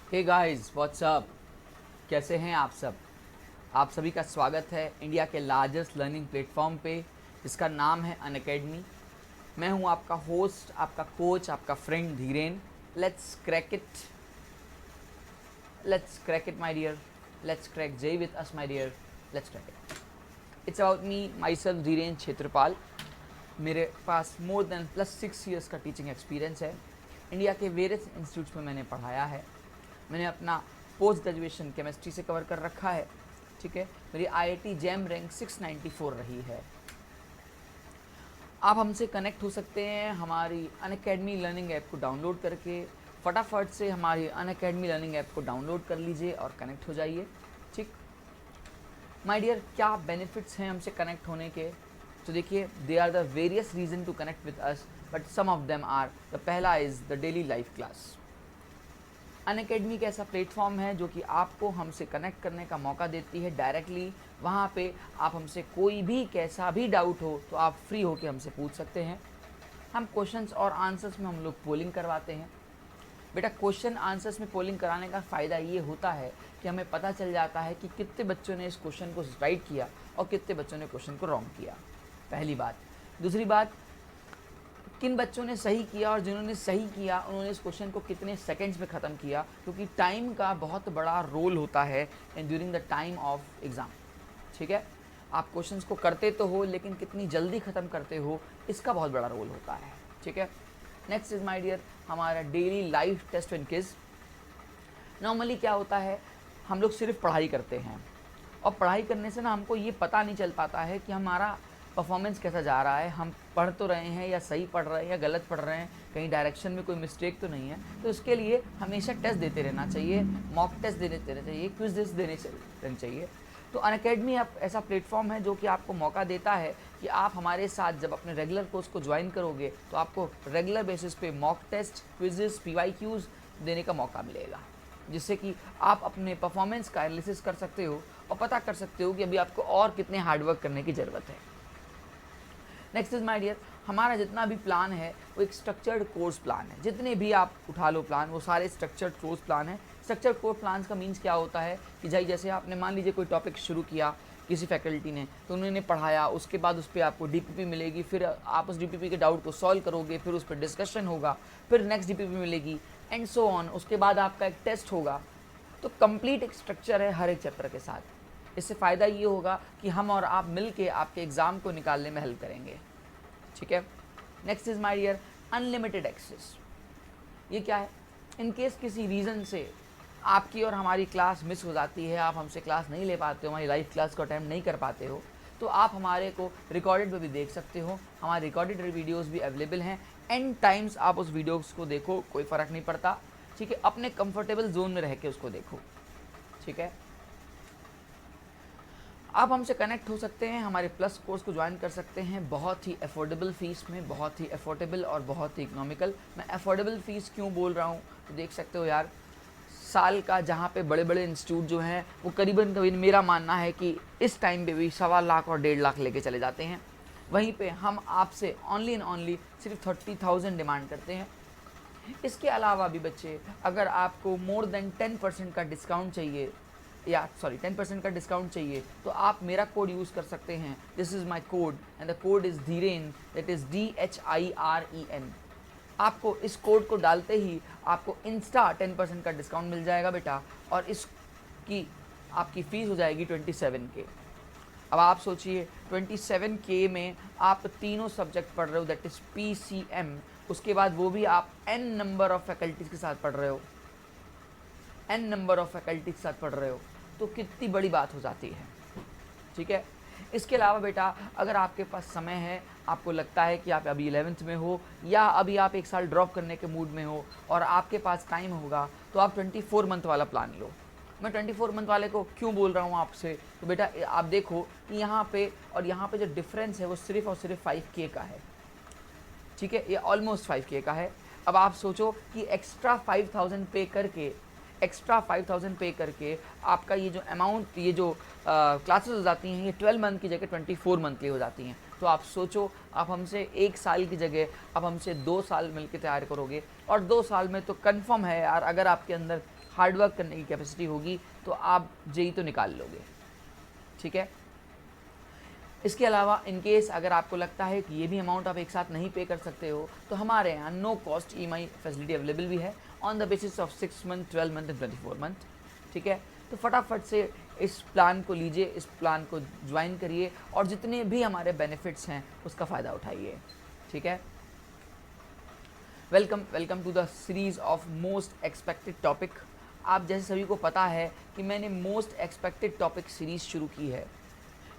Hey guys what's up. कैसे हैं आप सब। आप सभी का स्वागत है इंडिया के लार्जेस्ट लर्निंग प्लेटफॉर्म पे जिसका नाम है अनअकैडमी। मैं हूं आपका होस्ट, आपका कोच, आपका friend Dhiren. Let's crack it, let's crack it my dear, let's crack JEE with us my dear, let's crack it. It's about me myself Dhiren Kshetrapal. मेरे पास मोर देन +6 years का टीचिंग एक्सपीरियंस है। India के various institutes में मैंने पढ़ाया है। मैंने अपना पोस्ट ग्रेजुएशन केमिस्ट्री से कवर कर रखा है। ठीक है, मेरी आईआईटी जैम रैंक 694 रही है। आप हमसे कनेक्ट हो सकते हैं हमारी अनअकैडमी लर्निंग ऐप को डाउनलोड करके। फटाफट से हमारी अनअकैडमी लर्निंग ऐप को डाउनलोड कर लीजिए और कनेक्ट हो जाइए। ठीक माय डियर, क्या बेनिफिट्स हैं हमसे कनेक्ट होने के। तो देखिए, they are the various reason to connect with us, but some of them are the पहला is the daily life class. Unacademy एक ऐसा प्लेटफॉर्म है जो कि आपको हमसे कनेक्ट करने का मौका देती है डायरेक्टली। वहाँ पे आप हमसे कोई भी कैसा भी डाउट हो तो आप फ्री होकर हमसे पूछ सकते हैं। हम क्वेश्चंस और आंसर्स में हम लोग पोलिंग करवाते हैं। बेटा, क्वेश्चन आंसर्स में पोलिंग कराने का फ़ायदा ये होता है कि हमें पता चल जाता है कि कितने बच्चों ने इस क्वेश्चन को राइट किया और कितने बच्चों ने क्वेश्चन को रॉन्ग किया। पहली बात। दूसरी बात, किन बच्चों ने सही किया और जिन्होंने सही किया उन्होंने इस क्वेश्चन को कितने सेकंड्स में ख़त्म किया, क्योंकि टाइम का बहुत बड़ा रोल होता है during the time of exam. ठीक है, आप क्वेश्चंस को करते तो हो लेकिन कितनी जल्दी ख़त्म करते हो इसका बहुत बड़ा रोल होता है। ठीक है, नेक्स्ट इज़ माय डियर हमारा daily life test and quiz. Normally क्या होता है, हम लोग सिर्फ पढ़ाई करते हैं और पढ़ाई करने से ना हमको ये पता नहीं चल पाता है कि हमारा परफॉर्मेंस कैसा जा रहा है। हम पढ़ तो रहे हैं या सही पढ़ रहे हैं या गलत पढ़ रहे हैं, कहीं डायरेक्शन में कोई मिस्टेक तो नहीं है। तो इसके लिए हमेशा टेस्ट देते रहना चाहिए, मॉक टेस्ट देते रहना चाहिए, क्विज देने चाहिए। तो अनअकैडमी ऐसा प्लेटफॉर्म है जो कि आपको मौका देता है कि आप हमारे साथ जब अपने रेगुलर कोर्स को ज्वाइन करोगे तो आपको रेगुलर बेसिस पे मॉक टेस्ट, क्विजेस, PYQs देने का मौका मिलेगा, जिससे कि आप अपने परफॉर्मेंस का एनालिसिस कर सकते हो और पता कर सकते हो कि अभी आपको और कितने हार्डवर्क करने की ज़रूरत है। नेक्स्ट इज माय डियर, हमारा जितना भी प्लान है वो एक स्ट्रक्चर्ड कोर्स प्लान है। जितने भी आप उठा लो प्लान, वो सारे स्ट्रक्चर्ड कोर्स प्लान है। स्ट्रक्चर्ड कोर्स प्लान का मीन्स क्या होता है कि जैसे आपने मान लीजिए कोई टॉपिक शुरू किया किसी फैकल्टी ने, तो उन्होंने पढ़ाया, उसके बाद उस पर आपको DPP मिलेगी, फिर आप उस DPP के डाउट को सॉल्व करोगे, फिर उस पर डिस्कशन होगा, फिर नेक्स्ट DPP मिलेगी एंड सो ऑन। उसके बाद आपका एक टेस्ट होगा। तो कंप्लीट एक स्ट्रक्चर है हर एक चैप्टर के साथ। इससे फ़ायदा ये होगा कि हम और आप मिल के आपके एग्ज़ाम को निकालने में हेल्प करेंगे। ठीक है, next is my dear unlimited access. ये क्या है, इन केस किसी रीज़न से आपकी और हमारी क्लास मिस हो जाती है, आप हमसे क्लास नहीं ले पाते हो, हमारी लाइव क्लास को अटेम्प्ट नहीं कर पाते हो, तो आप हमारे को रिकॉर्डेड में भी देख सकते हो। हमारे रिकॉर्डेड वीडियोस भी अवेलेबल हैं। एंड टाइम्स आप उस वीडियोस को देखो, कोई फ़र्क नहीं पड़ता। ठीक है, अपने कंफर्टेबल जोन में रह के उसको देखो। ठीक है, आप हमसे कनेक्ट हो सकते हैं, हमारे प्लस कोर्स को ज्वाइन कर सकते हैं बहुत ही अफोर्डेबल फ़ीस में, बहुत ही अफोर्डेबल और बहुत ही इकोनॉमिकल। मैं अफोर्डेबल फ़ीस क्यों बोल रहा हूँ तो देख सकते हो यार, साल का जहाँ पे बड़े बड़े इंस्टीट्यूट जो हैं वो करीबन करीबन मेरा मानना है कि इस टाइम पे भी 1.25 लाख और 1.5 लाख लेके चले जाते हैं। वहीं पे हम आपसे ओनली एंड ओनली सिर्फ 30,000 डिमांड करते हैं। इसके अलावा भी बच्चे, अगर आपको मोर देन 10% का डिस्काउंट चाहिए, या सॉरी 10% का डिस्काउंट चाहिए, तो आप मेरा कोड यूज़ कर सकते हैं। This is my code and the code is Dhiren, that is DHIREN। आपको इस कोड को डालते ही आपको इंस्टा 10% का डिस्काउंट मिल जाएगा बेटा, और इसकी आपकी फ़ीस हो जाएगी 27K। अब आप सोचिए 27K में आप तीनों सब्जेक्ट पढ़ रहे हो, दैट इज़ PCM। उसके बाद वो भी आप n नंबर ऑफ़ फैकल्टीज़ के साथ पढ़ रहे हो, n नंबर ऑफ़ फैकल्टी के साथ पढ़ रहे हो, तो कितनी बड़ी बात हो जाती है। ठीक है, इसके अलावा बेटा अगर आपके पास समय है, आपको लगता है कि आप अभी 11th में हो या अभी आप 1 साल ड्रॉप करने के मूड में हो और आपके पास टाइम होगा, तो आप 24 मंथ वाला प्लान लो। मैं 24 मंथ वाले को क्यों बोल रहा हूँ आपसे, तो बेटा आप देखो कि यहाँ पे और यहाँ पे जो डिफरेंस है वो सिर्फ और सिर्फ 5K का है। ठीक है, ये ऑलमोस्ट 5K का है। अब आप सोचो कि एक्स्ट्रा 5,000 पे करके आपका ये जो अमाउंट, ये जो क्लासेस हो जाती हैं, ये 12 मंथ की जगह 24 मंथली हो जाती हैं। तो आप सोचो, आप हमसे 1 साल की जगह आप हमसे 2 साल मिलकर तैयार करोगे, और 2 साल में तो कंफर्म है यार, अगर आपके अंदर हार्डवर्क करने की कैपेसिटी होगी तो आप जेई तो निकाल लोगे, ठीक है। इसके अलावा इन केस अगर आपको लगता है कि ये भी अमाउंट आप एक साथ नहीं पे कर सकते हो तो हमारे यहाँ no cost EMI facility available भी है on the basis of 6 month, 12 month and 24 month, ठीक है। तो फटाफट से इस प्लान को लीजिए, इस प्लान को ज्वाइन करिए और जितने भी हमारे बेनिफिट्स हैं उसका फ़ायदा उठाइए, ठीक है। Welcome to the series of most expected topic. आप जैसे सभी को पता है कि मैंने मोस्ट एक्सपेक्टेड टॉपिक सीरीज़ शुरू की है।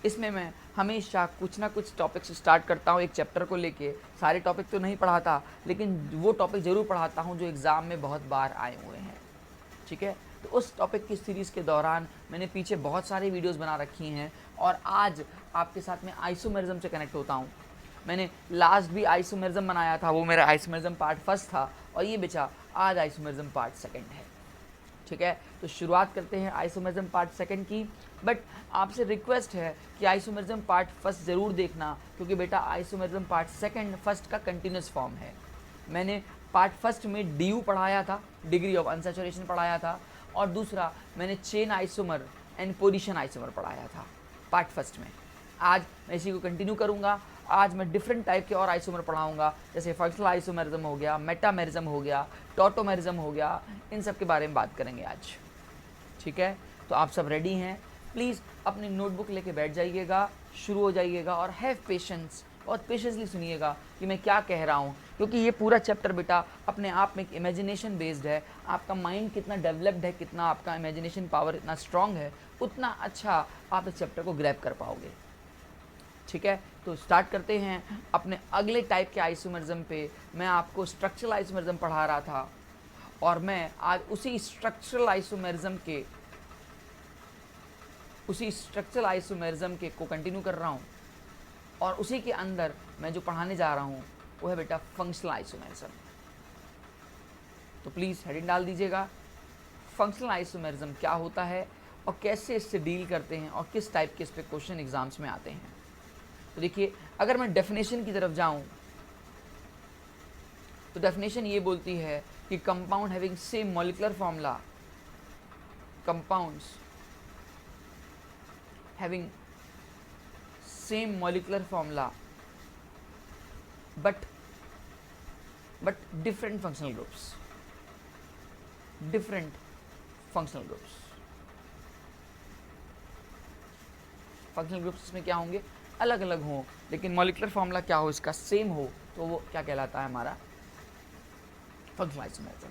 इसमें मैं हमेशा कुछ ना कुछ टॉपिक्स स्टार्ट करता हूँ एक चैप्टर को लेके। सारे टॉपिक तो नहीं पढ़ाता लेकिन वो टॉपिक ज़रूर पढ़ाता हूँ जो एग्ज़ाम में बहुत बार आए हुए हैं, ठीक है। तो उस टॉपिक की सीरीज़ के दौरान मैंने पीछे बहुत सारी वीडियोस बना रखी हैं और आज आपके साथ में आइसोमेरिज्म से कनेक्ट होता हूँ। मैंने लास्ट भी आइसोमेरिज्म बनाया था, वो मेरा आइसोमेरिज्म पार्ट फर्स्ट था और ये बेचा आज आइसोमेरिज्म पार्ट सेकंड है, ठीक है। तो शुरुआत करते हैं आइसोमेरिज्म पार्ट सेकंड की। बट आपसे रिक्वेस्ट है कि आइसोमेरिज्म पार्ट फर्स्ट ज़रूर देखना क्योंकि बेटा आइसोमेरिज्म पार्ट सेकंड फर्स्ट का कंटिन्यूस फॉर्म है। मैंने पार्ट फर्स्ट में DU पढ़ाया था, डिग्री ऑफ अनसैचुरेशन पढ़ाया था, और दूसरा मैंने chain isomer and position isomer पढ़ाया था पार्ट फर्स्ट में। आज मैं इसी को कंटिन्यू करूँगा। आज मैं डिफरेंट टाइप के और आइसोमर पढ़ाऊँगा, जैसे फंक्शनल आइसोमेरिज्म हो गया, मेटामेरिज्म हो गया, टॉटोमेरिज्म हो गया, इन सब के बारे में बात करेंगे आज, ठीक है। तो आप सब रेडी हैं? प्लीज़ अपनी नोटबुक लेके बैठ जाइएगा, शुरू हो जाइएगा और हैव पेशेंस, बहुत पेशेंसली सुनिएगा कि मैं क्या कह रहा हूँ, क्योंकि ये पूरा चैप्टर बेटा अपने आप में एक इमेजिनेशन बेस्ड है। आपका माइंड कितना डेवलप्ड है, कितना आपका इमेजिनेशन पावर इतना स्ट्रांग है, उतना अच्छा आप इस चैप्टर को ग्रैब कर पाओगे, ठीक है। तो स्टार्ट करते हैं अपने अगले टाइप के आइसोमेरिज्म पे। मैं आपको स्ट्रक्चरल आइसोमेरिज्म पढ़ा रहा था और मैं आज उसी स्ट्रक्चरल आइसोमेरिज्म के को कंटिन्यू कर रहा हूँ और उसी के अंदर मैं जो पढ़ाने जा रहा हूँ वो है बेटा फंक्शनल आइसोमेरिज्म। तो प्लीज़ हेडिंग डाल दीजिएगा, फंक्शनल आइसोमेरिज्म क्या होता है और कैसे इससे डील करते हैं और किस टाइप के इस पे क्वेश्चन एग्जाम्स में आते हैं। तो देखिए, अगर मैं डेफिनेशन की तरफ जाऊं तो डेफिनेशन ये बोलती है कि compound having same molecular formula, compounds having same molecular formula but different functional groups, different functional groups में क्या होंगे, अलग अलग हों, लेकिन मॉलिक्यूलर फॉर्मूला क्या हो इसका सेम हो, तो वो क्या कहलाता है हमारा फंक्शनल आइसोमेरिज्म।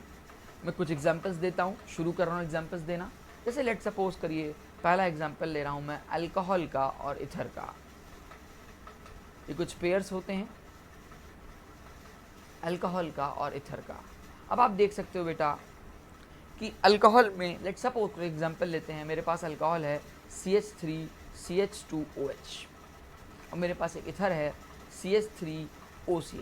मैं कुछ एग्जांपल्स देता हूँ, शुरू कर रहा हूँ एग्जांपल्स देना। जैसे लेट सपोज करिए पहला एग्जांपल ले रहा हूँ मैं अल्कोहल का और इथर का। ये कुछ पेयर्स होते हैं अल्कोहल का और इथर का। अब आप देख सकते हो बेटा कि अल्कोहल में लेट सपोज एग्जांपल लेते हैं, मेरे पास अल्कोहल है CH3CH2OH और मेरे पास एक इथर है CH3OCH3।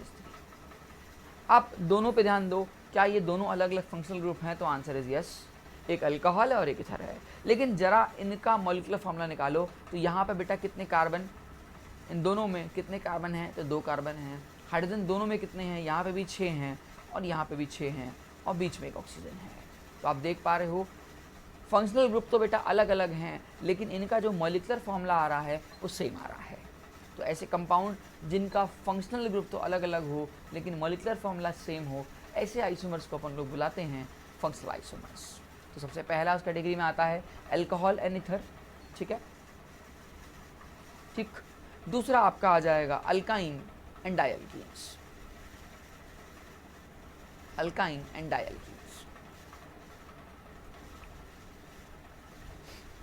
आप दोनों पे ध्यान दो, क्या ये दोनों अलग अलग फंक्शनल ग्रुप हैं? तो आंसर इज यस, एक अल्कोहल है और एक इथर है। लेकिन जरा इनका मॉलिक्यूलर फॉर्मूला निकालो तो यहाँ पे बेटा कितने कार्बन, इन दोनों में कितने कार्बन हैं? तो 2 कार्बन हैं। हाइड्रोजन दोनों में कितने हैं? यहाँ पे भी 6 हैं और यहाँ पे भी 6 हैं और बीच में एक ऑक्सीजन है। तो आप देख पा रहे हो फंक्शनल ग्रुप तो बेटा अलग अलग हैं लेकिन इनका जो मॉलिक्यूलर फॉर्मूला आ रहा है वो सेम आ रहा है। तो ऐसे कंपाउंड जिनका फंक्शनल ग्रुप तो अलग अलग हो लेकिन मॉलिक्यूलर फॉर्मूला सेम हो, ऐसे आइसोमर्स को अपन लोग बुलाते हैं फंक्शनल आइसोमर्स। तो सबसे पहला उस कैटेगरी में आता है अल्कोहल एंड इथर, ठीक है, ठीक। दूसरा आपका आ जाएगा अल्काइन एंड डायल्कीन्स, अल्काइन एंड डायल्कीन्स,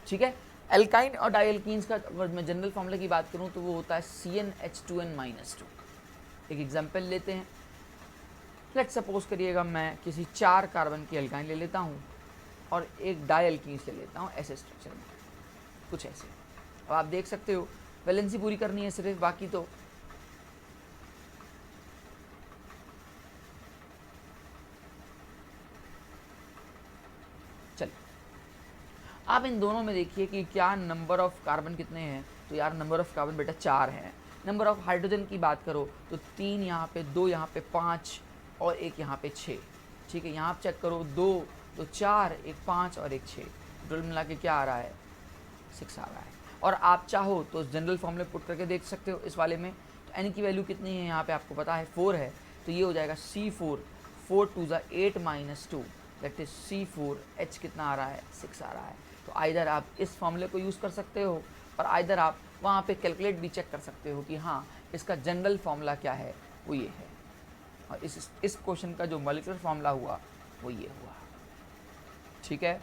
ठीक है। एल्काइन और डायल्कीन्स का अगर मैं जनरल फॉर्मूला की बात करूं तो वो होता है CnH2n-2। एक एग्जांपल लेते हैं, लेट सपोज करिएगा मैं किसी 4 कार्बन की एल्काइन ले लेता हूं और एक डायल्कीन्स ले लेता हूं ऐसे स्ट्रक्चर में, कुछ ऐसे। अब आप देख सकते हो वैलेंसी पूरी करनी है सिर्फ, बाकी तो आप इन दोनों में देखिए कि क्या नंबर ऑफ कार्बन कितने हैं। तो यार नंबर ऑफ कार्बन बेटा 4 हैं। नंबर ऑफ हाइड्रोजन की बात करो तो 3 यहाँ पे, 2 यहाँ पे, 5 और 1 यहाँ पे 6, ठीक है। यहाँ आप चेक करो 2 तो 4, एक 5 और एक 6, टोटल मिला के क्या आ रहा है, 6 आ रहा है। और आप चाहो तो जनरल फॉर्मूले पुट करके देख सकते हो इस वाले में। तो एन की वैल्यू कितनी है यहाँ पे आपको पता है 4 है, तो ये हो जाएगा C4, 4 2 8 - 2, that is C4, H कितना आ रहा है, 6 आ रहा है। तो आइदर आप इस फॉर्मूले को यूज़ कर सकते हो और आइदर आप वहाँ पे कैलकुलेट भी चेक कर सकते हो कि हाँ इसका जनरल फॉर्मूला क्या है, वो ये है। और इस क्वेश्चन का जो मॉलिक्यूलर फॉर्मूला हुआ वो ये हुआ। ठीक है,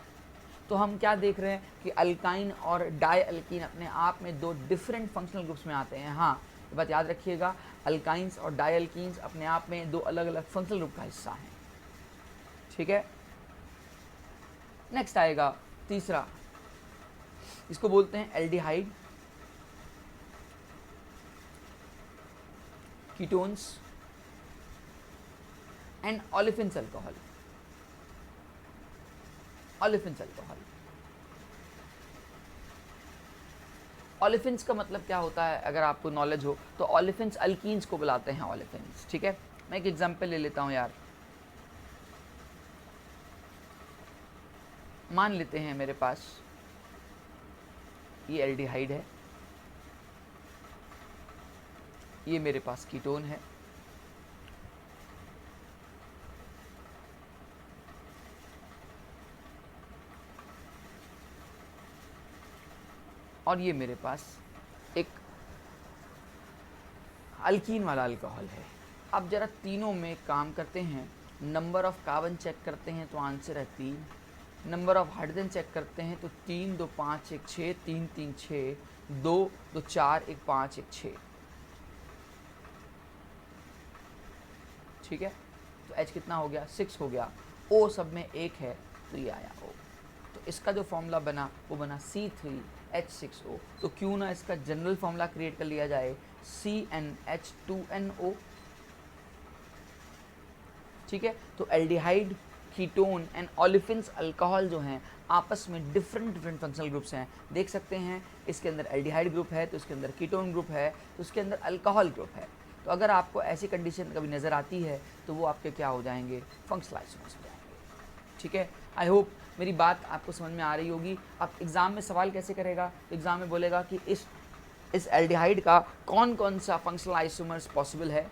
तो हम क्या देख रहे हैं कि अल्काइन और डाई अल्कीन अपने आप में दो डिफरेंट फंक्शनल ग्रुप्स में आते हैं। हाँ, ये बात याद रखिएगा, अल्काइंस और डाई अल्कीन्स अपने आप में दो अलग अलग फंक्शनल ग्रुप का हिस्सा हैं। ठीक है, नेक्स्ट आएगा तीसरा, इसको बोलते हैं aldehyde, ketones and olefins alcohol. Olefins alcohol, olefins का मतलब क्या होता है अगर आपको नॉलेज हो तो ओलेफिन्स अल्कीन्स को बुलाते हैं ओलेफिन्स। ठीक है, मैं एक एग्जांपल ले लेता हूं यार। मान लेते हैं मेरे पास ये एल्डिहाइड है, ये मेरे पास कीटोन है, और ये मेरे पास एक अल्कीन वाला अल्कोहल है। अब जरा तीनों में काम करते हैं, नंबर ऑफ कार्बन चेक करते हैं तो आंसर है 3, नंबर ऑफ हाइड्रोजन चेक करते हैं तो 3 2 5 1 6, 3 3 6, 2 2 4 1 5 1 6। ठीक है, तो H कितना हो गया, 6 हो गया। O सब में 1 है तो ये आया O। तो इसका जो फॉर्मूला बना वो बना C3H6O। तो क्यों ना इसका जनरल फॉर्मूला क्रिएट कर लिया जाए, CnH2nO। ठीक है, तो aldehyde, ketone and olefins alcohol जो हैं आपस में डिफरेंट फंक्शनल ग्रुप्स हैं। देख सकते हैं इसके अंदर एल्डिहाइड ग्रुप है तो इसके अंदर कीटोन ग्रुप है तो इसके अंदर अल्कोहल ग्रुप है। तो अगर आपको ऐसी कंडीशन कभी नज़र आती है तो वो आपके क्या हो जाएंगे, फंक्शनल आइसोमर्स हो जाएंगे। ठीक है, आई होप मेरी बात आपको समझ में आ रही होगी। अब एग्ज़ाम में सवाल कैसे करेगा, एग्ज़ाम में बोलेगा कि इस एल्डिहाइड का कौन कौन सा फंक्शनल आइसोमर्स पॉसिबल है।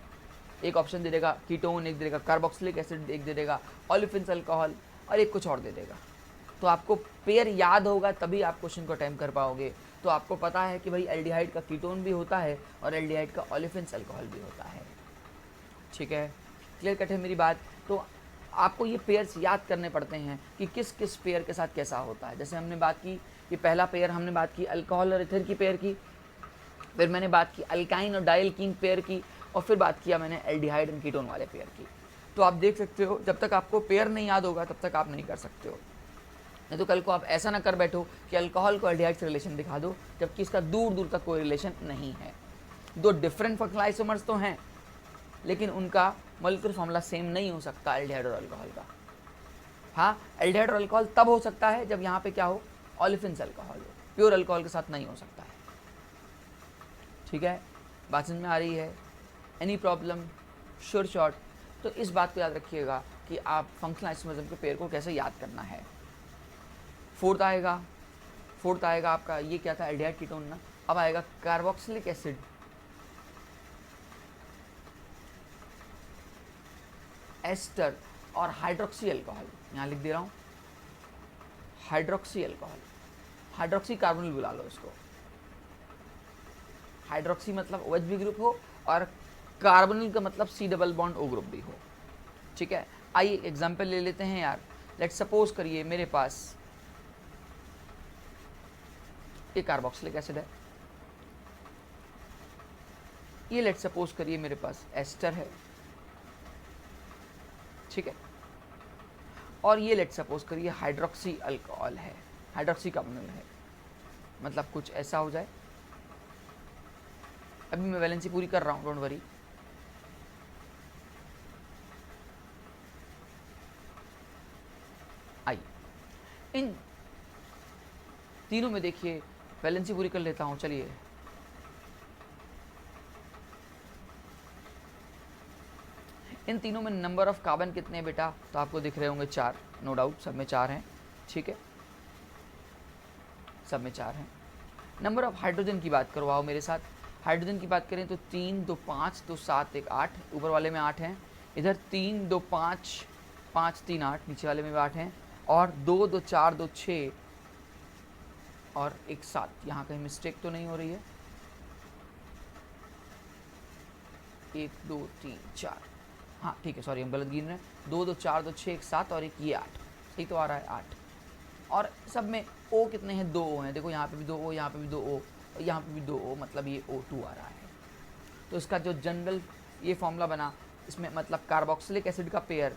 एक ऑप्शन दे देगा कीटोन, एक दे देगा कार्बोक्सिलिक एसिड, एक दे देगा ओलेफिन्स अल्कोहल और एक कुछ और दे देगा। तो आपको पेयर याद होगा तभी आप क्वेश्चन को अटेम्प्ट कर पाओगे। तो आपको पता है कि भाई एल्डिहाइड का कीटोन भी होता है और एल्डिहाइड का ओलेफिन्स अल्कोहल भी होता है। ठीक है, क्लियर कट है मेरी बात। तो आपको ये पेयर्स याद करने पड़ते हैं कि किस किस पेयर के साथ कैसा होता है। जैसे हमने बात की कि पहला पेयर हमने बात की अल्कोहल और इथर की पेयर की, फिर मैंने बात की अल्काइन और डाइल्कीन पेयर की, और फिर बात किया मैंने एल्डिहाइड एंड कीटोन वाले पेयर की। तो आप देख सकते हो जब तक आपको पेयर नहीं याद होगा तब तक आप नहीं कर सकते हो। नहीं तो कल को आप ऐसा ना कर बैठो कि अल्कोहल को एल्डिहाइड से रिलेशन दिखा दो जबकि इसका दूर दूर तक कोई रिलेशन नहीं है। दो डिफरेंट फंक्शनल आइसोमर्स तो हैं लेकिन उनका मॉलिक्यूलर फॉर्मूला सेम नहीं हो सकता एल्डिहाइड और अल्कोहल का। हाँ, एल्डिहाइड और अल्कोहल तब हो सकता है जब यहाँ पे क्या हो, ओलेफिन्स अल्कोहल हो, प्योर अल्कोहल के साथ नहीं हो सकता है। ठीक है, बात समझ में आ रही है? Any problem, sure short. तो इस बात को याद रखिएगा कि आप फंक्शनल आइसोमर्स के पेयर को कैसे याद करना है। फोर्थ आएगा आपका, ये क्या था, एल्डिहाइड कीटोन ना। अब आएगा कार्बोक्सिलिक एसिड, एस्टर और हाइड्रोक्सी अल्कोहल। यहाँ लिख दे रहा हूँ हाइड्रोक्सी अल्कोहल, हाइड्रोक्सी कार्बोनिल बुला लो इसको। हाइड्रोक्सी मतलब OH ग्रुप हो और कार्बोनिल का मतलब C double bond O group भी हो। ठीक है, आइए एग्जांपल ले लेते हैं यार। लेट्स सपोज करिए मेरे पास ये कार्बोक्सिलिक एसिड है, ये लेट्स सपोज करिए मेरे पास एस्टर है। ठीक है, और ये लेट्स सपोज करिए हाइड्रोक्सी अल्कोहल है, हाइड्रोक्सी कार्बोनिल है। मतलब कुछ ऐसा हो जाए, अभी मैं वैलेंसी पूरी कर रहा हूँ, डोंट वरी। आइए इन तीनों में देखिए वैलेंसी पूरी कर लेता हूँ। चलिए इन तीनों में नंबर ऑफ कार्बन कितने हैं बेटा, तो आपको दिख रहे होंगे 4, नो डाउट सब में 4 हैं, ठीक है, सब में 4 हैं। नंबर ऑफ हाइड्रोजन की बात करवाओ मेरे साथ। हाइड्रोजन की बात करें तो 3 2 5 2 7 1 8, ऊपर वाले में 8 हैं, इधर 3 2 5 5 3 8, नीचे वाले में भी 8 हैं, और 2 2 4 2 6 और 1 7। यहाँ कहीं मिस्टेक तो नहीं हो रही है, 1 2 3 4, हाँ ठीक है, सॉरी हम गलत गिन रहे हैं। 2 2 4 2 6 1 7 और एक ये 8, सही तो आ रहा है 8। और सब में ओ कितने हैं, 2 ओ हैं, देखो यहाँ पे भी 2 ओ, यहाँ पे भी 2 ओ, यहाँ पे भी 2 ओ, मतलब ये O2 आ रहा है। तो इसका जो जनरल ये फॉर्मूला बना, इसमें मतलब कार्बोक्सिलिक एसिड का पेयर,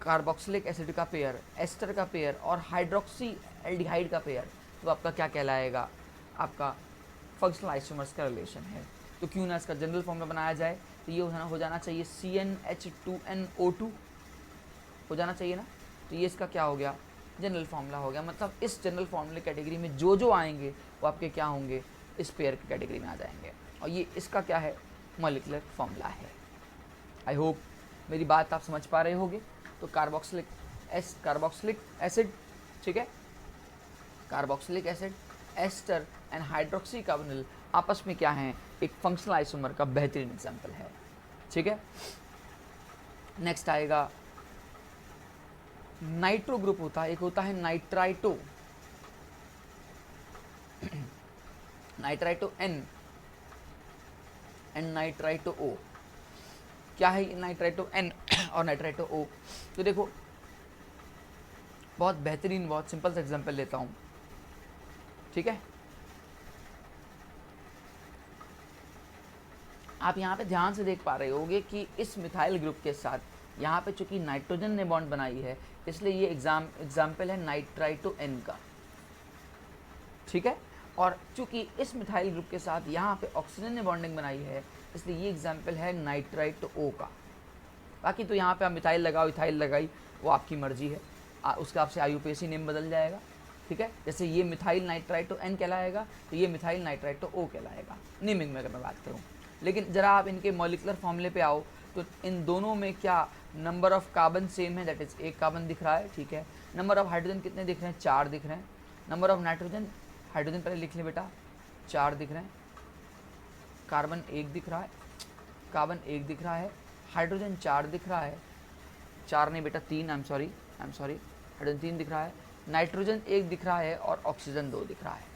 कार्बोक्सिलिक एसिड का पेयर, एस्टर का पेयर और हाइड्रोक्सी एल्डिहाइड का पेयर, तो आपका क्या कहलाएगा, आपका फंक्शनल आइसोमर्स का रिलेशन है। तो क्यों ना इसका जनरल फॉर्मूला बनाया जाए, तो ये हो जाना चाहिए CnH2nO2 हो जाना चाहिए ना। तो ये इसका क्या हो गया, जनरल फार्मूला हो गया। मतलब इस जनरल फार्मूले कैटेगरी में जो जो आएंगे वो आपके क्या होंगे, इस पेयर की कैटेगरी में आ जाएंगे, और ये इसका क्या है, मॉलिक्यूलर फार्मूला है। आई होप मेरी बात आप समझ पा रहे होगे। तो कार्बोक्सिलिक एसिड, ठीक है, carboxylic acid, ester and hydroxy carbonyl आपस में क्या है, एक फंक्शनल आइसोमर का बेहतरीन एग्जाम्पल है, ठीक है। नेक्स्ट आएगा नाइट्रो ग्रुप होता है, एक होता है nitrito, nitrito N and nitrito O। क्या है नाइट्राइटो N और नाइट्राइटो O, तो देखो बहुत बेहतरीन, बहुत सिंपल सा एग्जांपल लेता हूँ, ठीक है। आप यहाँ पे ध्यान से देख पा रहे होगे कि इस मिथाइल ग्रुप के साथ यहाँ पे चूंकि नाइट्रोजन ने बॉन्ड बनाई है, इसलिए ये एग्जाम्पल है नाइट्राइटो N का, ठीक है। और चूंकि इस मिथाइल ग्रुप के साथ यहाँ पे ऑक्सीजन ने बॉन्डिंग बनाई है, इसलिए ये एग्जाम्पल है नाइट्राइटो O का। बाकी तो यहाँ पे आप मिथाइल लगाओ, इथाइल लगाई, वो आपकी मर्जी है, उसका आपसे IUPAC नेम बदल जाएगा, ठीक है। जैसे ये मिथाइल नाइट्राइटो N कहलाएगा, तो ये मिथाइल नाइट्राइटो O कहलाएगा, नेमिंग में अगर मैं बात करूँ। लेकिन ज़रा आप इनके मॉलिक्यूलर फॉर्मूले पे आओ, तो इन दोनों में क्या नंबर ऑफ कार्बन सेम है, दैट इज़ एक कार्बन दिख रहा है, ठीक है। नंबर ऑफ हाइड्रोजन कितने दिख रहे हैं, 4 दिख रहे हैं। नंबर ऑफ नाइट्रोजन, हाइड्रोजन पहले लिख लें बेटा, 4 दिख रहे हैं। कार्बन 1 दिख रहा है, कार्बन 1 दिख रहा है, हाइड्रोजन 4 दिख रहा है, 4 नहीं बेटा 3, आई एम सॉरी, हाइड्रोजन 3 दिख रहा है, नाइट्रोजन 1 दिख रहा है और ऑक्सीजन 2 दिख रहा है,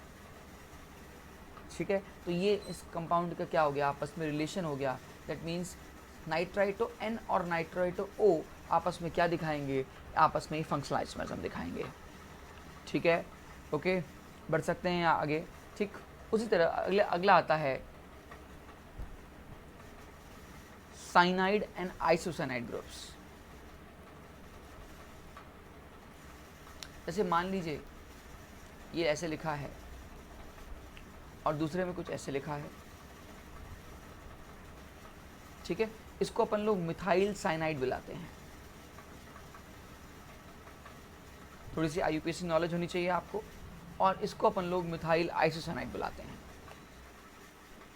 ठीक है। तो ये इस कंपाउंड का क्या हो गया, आपस में रिलेशन हो गया। दैट मीन्स नाइट्राइटो N और नाइट्राइटो O आपस में क्या दिखाएंगे, आपस में ही फंक्शनल आइसोमर्स हम दिखाएंगे, ठीक है। ओके, बढ़ सकते हैं आगे, ठीक। उसी तरह अगला आता है साइनाइड एंड आइसोसाइनाइड ग्रुप्स। जैसे मान लीजिए ये ऐसे लिखा है और दूसरे में कुछ ऐसे लिखा है, ठीक है। इसको अपन लोग मिथाइल साइनाइड बुलाते हैं। थोड़ी सी IUPAC नॉलेज होनी चाहिए आपको। और इसको अपन लोग मिथाइल आइसोसाइनाइड बुलाते हैं।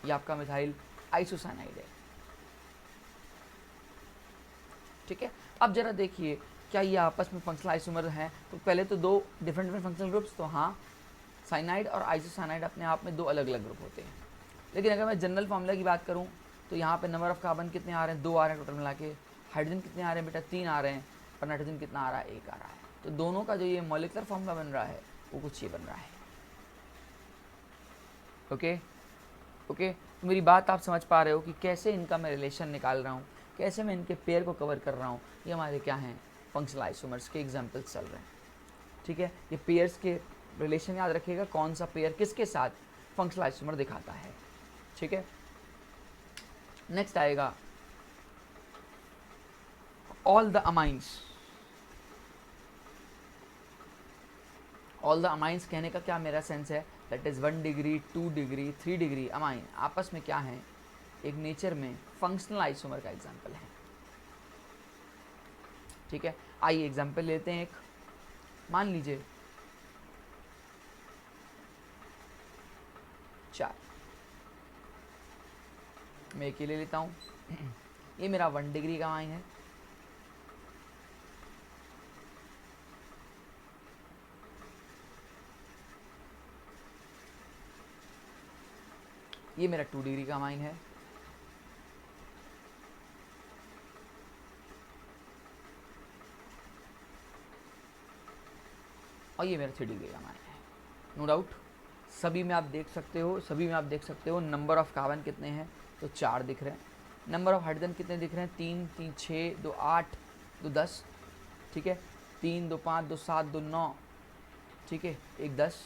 ये आपका मिथाइल आइसोसाइनाइड है, ठीक है। अब जरा देखिए क्या ये आपस में फंक्शनल आइसोमर हैं, तो पहले तो 2 डिफरेंट फंक्शनल ग्रुप्स, तो हाँ साइनाइड और आइसोसाइनाइड अपने आप में 2 अलग अलग ग्रुप होते हैं। लेकिन अगर मैं जनरल फार्मूला की बात करूँ, तो यहाँ पे नंबर ऑफ कार्बन कितने आ रहे हैं, 2 आ रहे हैं टोटल मिला के। हाइड्रोजन कितने आ रहे हैं बेटा, 3 आ रहे हैं। और नाइट्रोजन कितना आ रहा है, 1 आ रहा है। तो दोनों का जो ये मॉलिक्यूलर फार्मूला बन रहा है वो कुछ ये बन रहा है, ओके। तो मेरी बात आप समझ पा रहे हो कि कैसे इनका मैं रिलेशन निकाल रहा हूँ, कैसे मैं इनके पेयर को कवर कर रहा हूँ। ये हमारे क्या हैं, फंक्शनल आइसोमर्स के एग्जाम्पल्स चल रहे हैं, ठीक है। ये पेयर्स के रिलेशन याद रखिएगा, कौन सा पेयर किसके साथ फंक्शनल आइसोमर दिखाता है, ठीक है। नेक्स्ट आएगा all the amines. All the amines कहने का क्या मेरा सेंस है, that is 1 degree 2 degree 3 degree amine आपस में क्या है, एक नेचर में फंक्शनल आइसोमर का एग्जाम्पल है, ठीक है। आइए एग्जाम्पल लेते हैं एक। मान लीजिए 4, मैं एक ही ले लेता हूँ। ये मेरा 1 डिग्री का अमाइन है, ये मेरा 2 डिग्री का अमाइन है, और ये मेरा 3 डिग्री का अमाइन है। नो डाउट सभी में आप देख सकते हो नंबर ऑफ कार्बन कितने हैं, तो 4 दिख रहे हैं। नंबर ऑफ हाइड्रोजन कितने दिख रहे हैं, 3 3 6 2 8 2 10, ठीक है, 3 2 5 2 7 2 9, ठीक है, 1 10,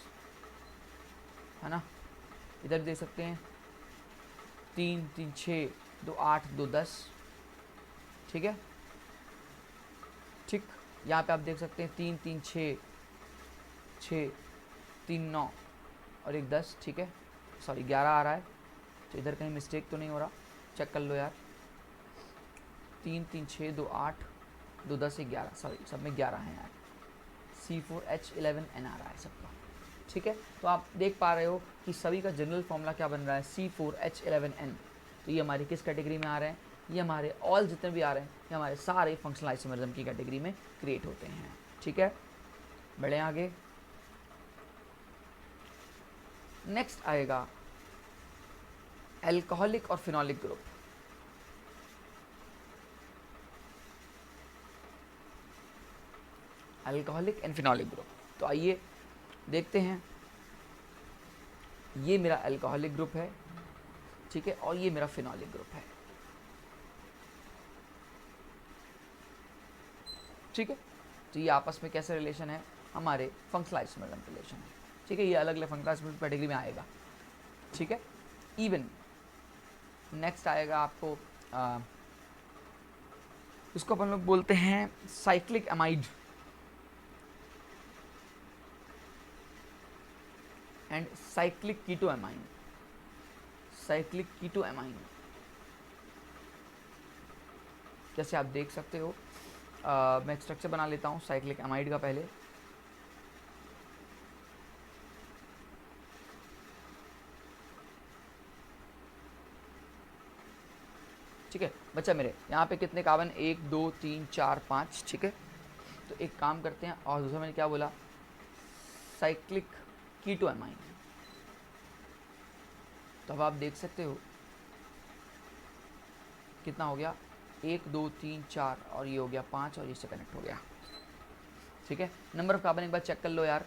है ना। इधर देख सकते हैं 3 3 6 2 8 2 10, ठीक है, ठीक। यहाँ पे आप देख सकते हैं 3 3 6 6 3 9 और 1 10, ठीक है, सॉरी 11 आ रहा है, तो इधर कहीं मिस्टेक तो नहीं हो रहा, चेक कर लो यार। 3 3 6 2 8 2 10 11, सॉरी सब में 11 हैं यार, C4H11N आ रहा है सबका, ठीक है। तो आप देख पा रहे हो कि सभी का जनरल फॉर्मूला क्या बन रहा है, C4H11N। तो ये हमारी किस कैटेगरी में आ रहे हैं, ये हमारे ऑल जितने भी आ रहे हैं ये हमारे सारे फंक्शनल आइसोमरिज्म की कैटेगरी में क्रिएट होते हैं, ठीक है। बढ़े आगे, नेक्स्ट आएगा अल्कोहलिक और phenolic group. Alcoholic and phenolic group, तो आइए देखते हैं। ये मेरा अल्कोहलिक ग्रुप है, ठीक है, और ये मेरा फिनोलिक ग्रुप है, ठीक है। तो ये आपस में कैसे रिलेशन है, हमारे फंक्शनल आइसोमरिज्म रिलेशन है, ठीक है। ये अलग अलग फंक्शनल आइसोमरिज्म कैटेगरी में आएगा, ठीक है। इवन नेक्स्ट आएगा आपको इसको अपन लोग बोलते हैं cyclic amide and cyclic keto amine. Cyclic keto amine, जैसे आप देख सकते हो, मैं एक स्ट्रक्चर बना लेता हूँ साइक्लिक अमाइड का पहले। ठीक है बच्चा, मेरे यहाँ पे कितने कार्बन, 1 2 3 4 5, ठीक है। तो एक काम करते हैं, और दूसरा मैंने क्या बोला, साइक्लिक कीटो अमाइन। तो अब आप देख सकते हो कितना हो गया, 1 2 3 4 और ये हो गया 5 और इससे कनेक्ट हो गया, ठीक है। नंबर ऑफ कार्बन एक बार चेक कर लो यार,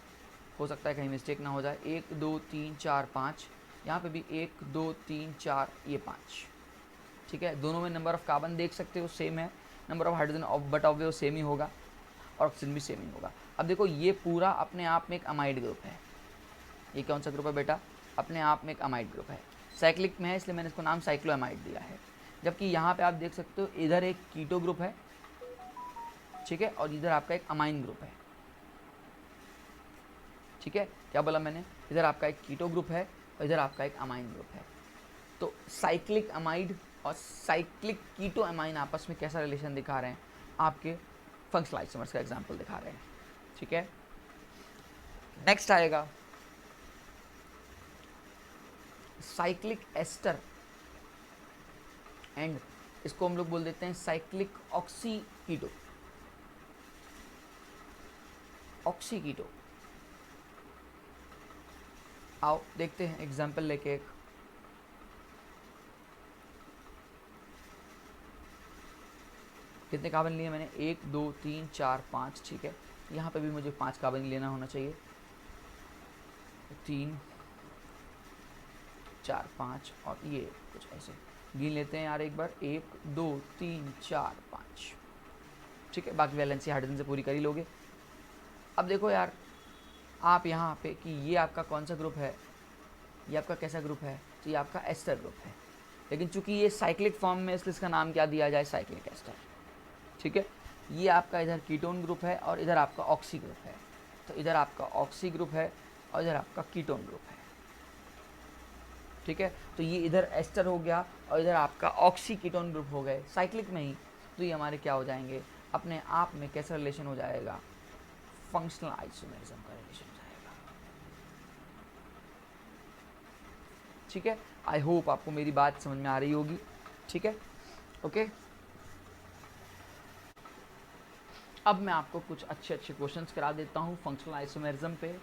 हो सकता है कहीं मिस्टेक ना हो जाए। 1 2 3 4 5, यहाँ पे भी 1 2 3 4 ये 5, ठीक है। दोनों में नंबर ऑफ कार्बन देख सकते हो सेम है, number of hydrogen but obvious same ही होगा, और ऑक्सीजन भी सेम ही होगा। अब देखो ये पूरा अपने आप में एक अमाइड ग्रुप है। ये कौन सा ग्रुप है बेटा, अपने आप में एक अमाइड ग्रुप है, साइक्लिक में है इसलिए मैंने इसको नाम साइक्लोअमाइड दिया है। जबकि यहाँ पे आप देख सकते हो इधर एक कीटो ग्रुप है, ठीक है, और इधर आपका एक अमाइन ग्रुप है, ठीक है। क्या बोला मैंने, इधर आपका एक कीटो ग्रुप है और इधर आपका एक अमाइन ग्रुप है। तो साइक्लिक अमाइड और साइक्लिक कीटो अमाइन आपस में कैसा रिलेशन दिखा रहे हैं, आपके फंक्शनल आइसोमर्स का एग्जांपल दिखा रहे हैं, ठीक है। नेक्स्ट आएगा साइक्लिक एस्टर एंड इसको हम लोग बोल देते हैं साइक्लिक ऑक्सी कीटो। ऑक्सी कीटो, आओ देखते हैं एग्जांपल लेके एक। कितने कार्बन लिए मैंने, 1 2 3 4 5, ठीक है। यहाँ पे भी मुझे 5 कार्बन लेना होना चाहिए, 3 4 5 और ये कुछ ऐसे गिन लेते हैं यार एक बार, 1 2 3 4 5, ठीक है। बाकी वैलेंसी हाइड्रोजन से पूरी कर ही लोगे। अब देखो यार आप यहाँ पे कि ये आपका कौन सा ग्रुप है, ये आपका कैसा ग्रुप है, तो ये आपका एस्टर ग्रुप है। लेकिन चूंकि ये साइक्लिक फॉर्म में इसलिए इसका नाम क्या दिया जाए, साइक्लिक एस्टर, ठीक है। ये आपका इधर कीटोन ग्रुप है और इधर आपका ऑक्सी ग्रुप है, तो इधर आपका ऑक्सी ग्रुप है और इधर आपका कीटोन ग्रुप है, ठीक है। तो ये इधर एस्टर हो गया और इधर आपका ऑक्सी कीटोन ग्रुप हो गए साइक्लिक में ही। तो ये हमारे क्या हो जाएंगे, अपने आप में कैसा रिलेशन हो जाएगा, फंक्शनल आइसोमरिज्म का रिलेशन हो जाएगा, ठीक है। आई होप आपको मेरी बात समझ में आ रही होगी, ठीक है, ओके। अब मैं आपको कुछ अच्छे अच्छे क्वेश्चंस करा देता हूँ फंक्शनल आइसोमेरिज्म पे,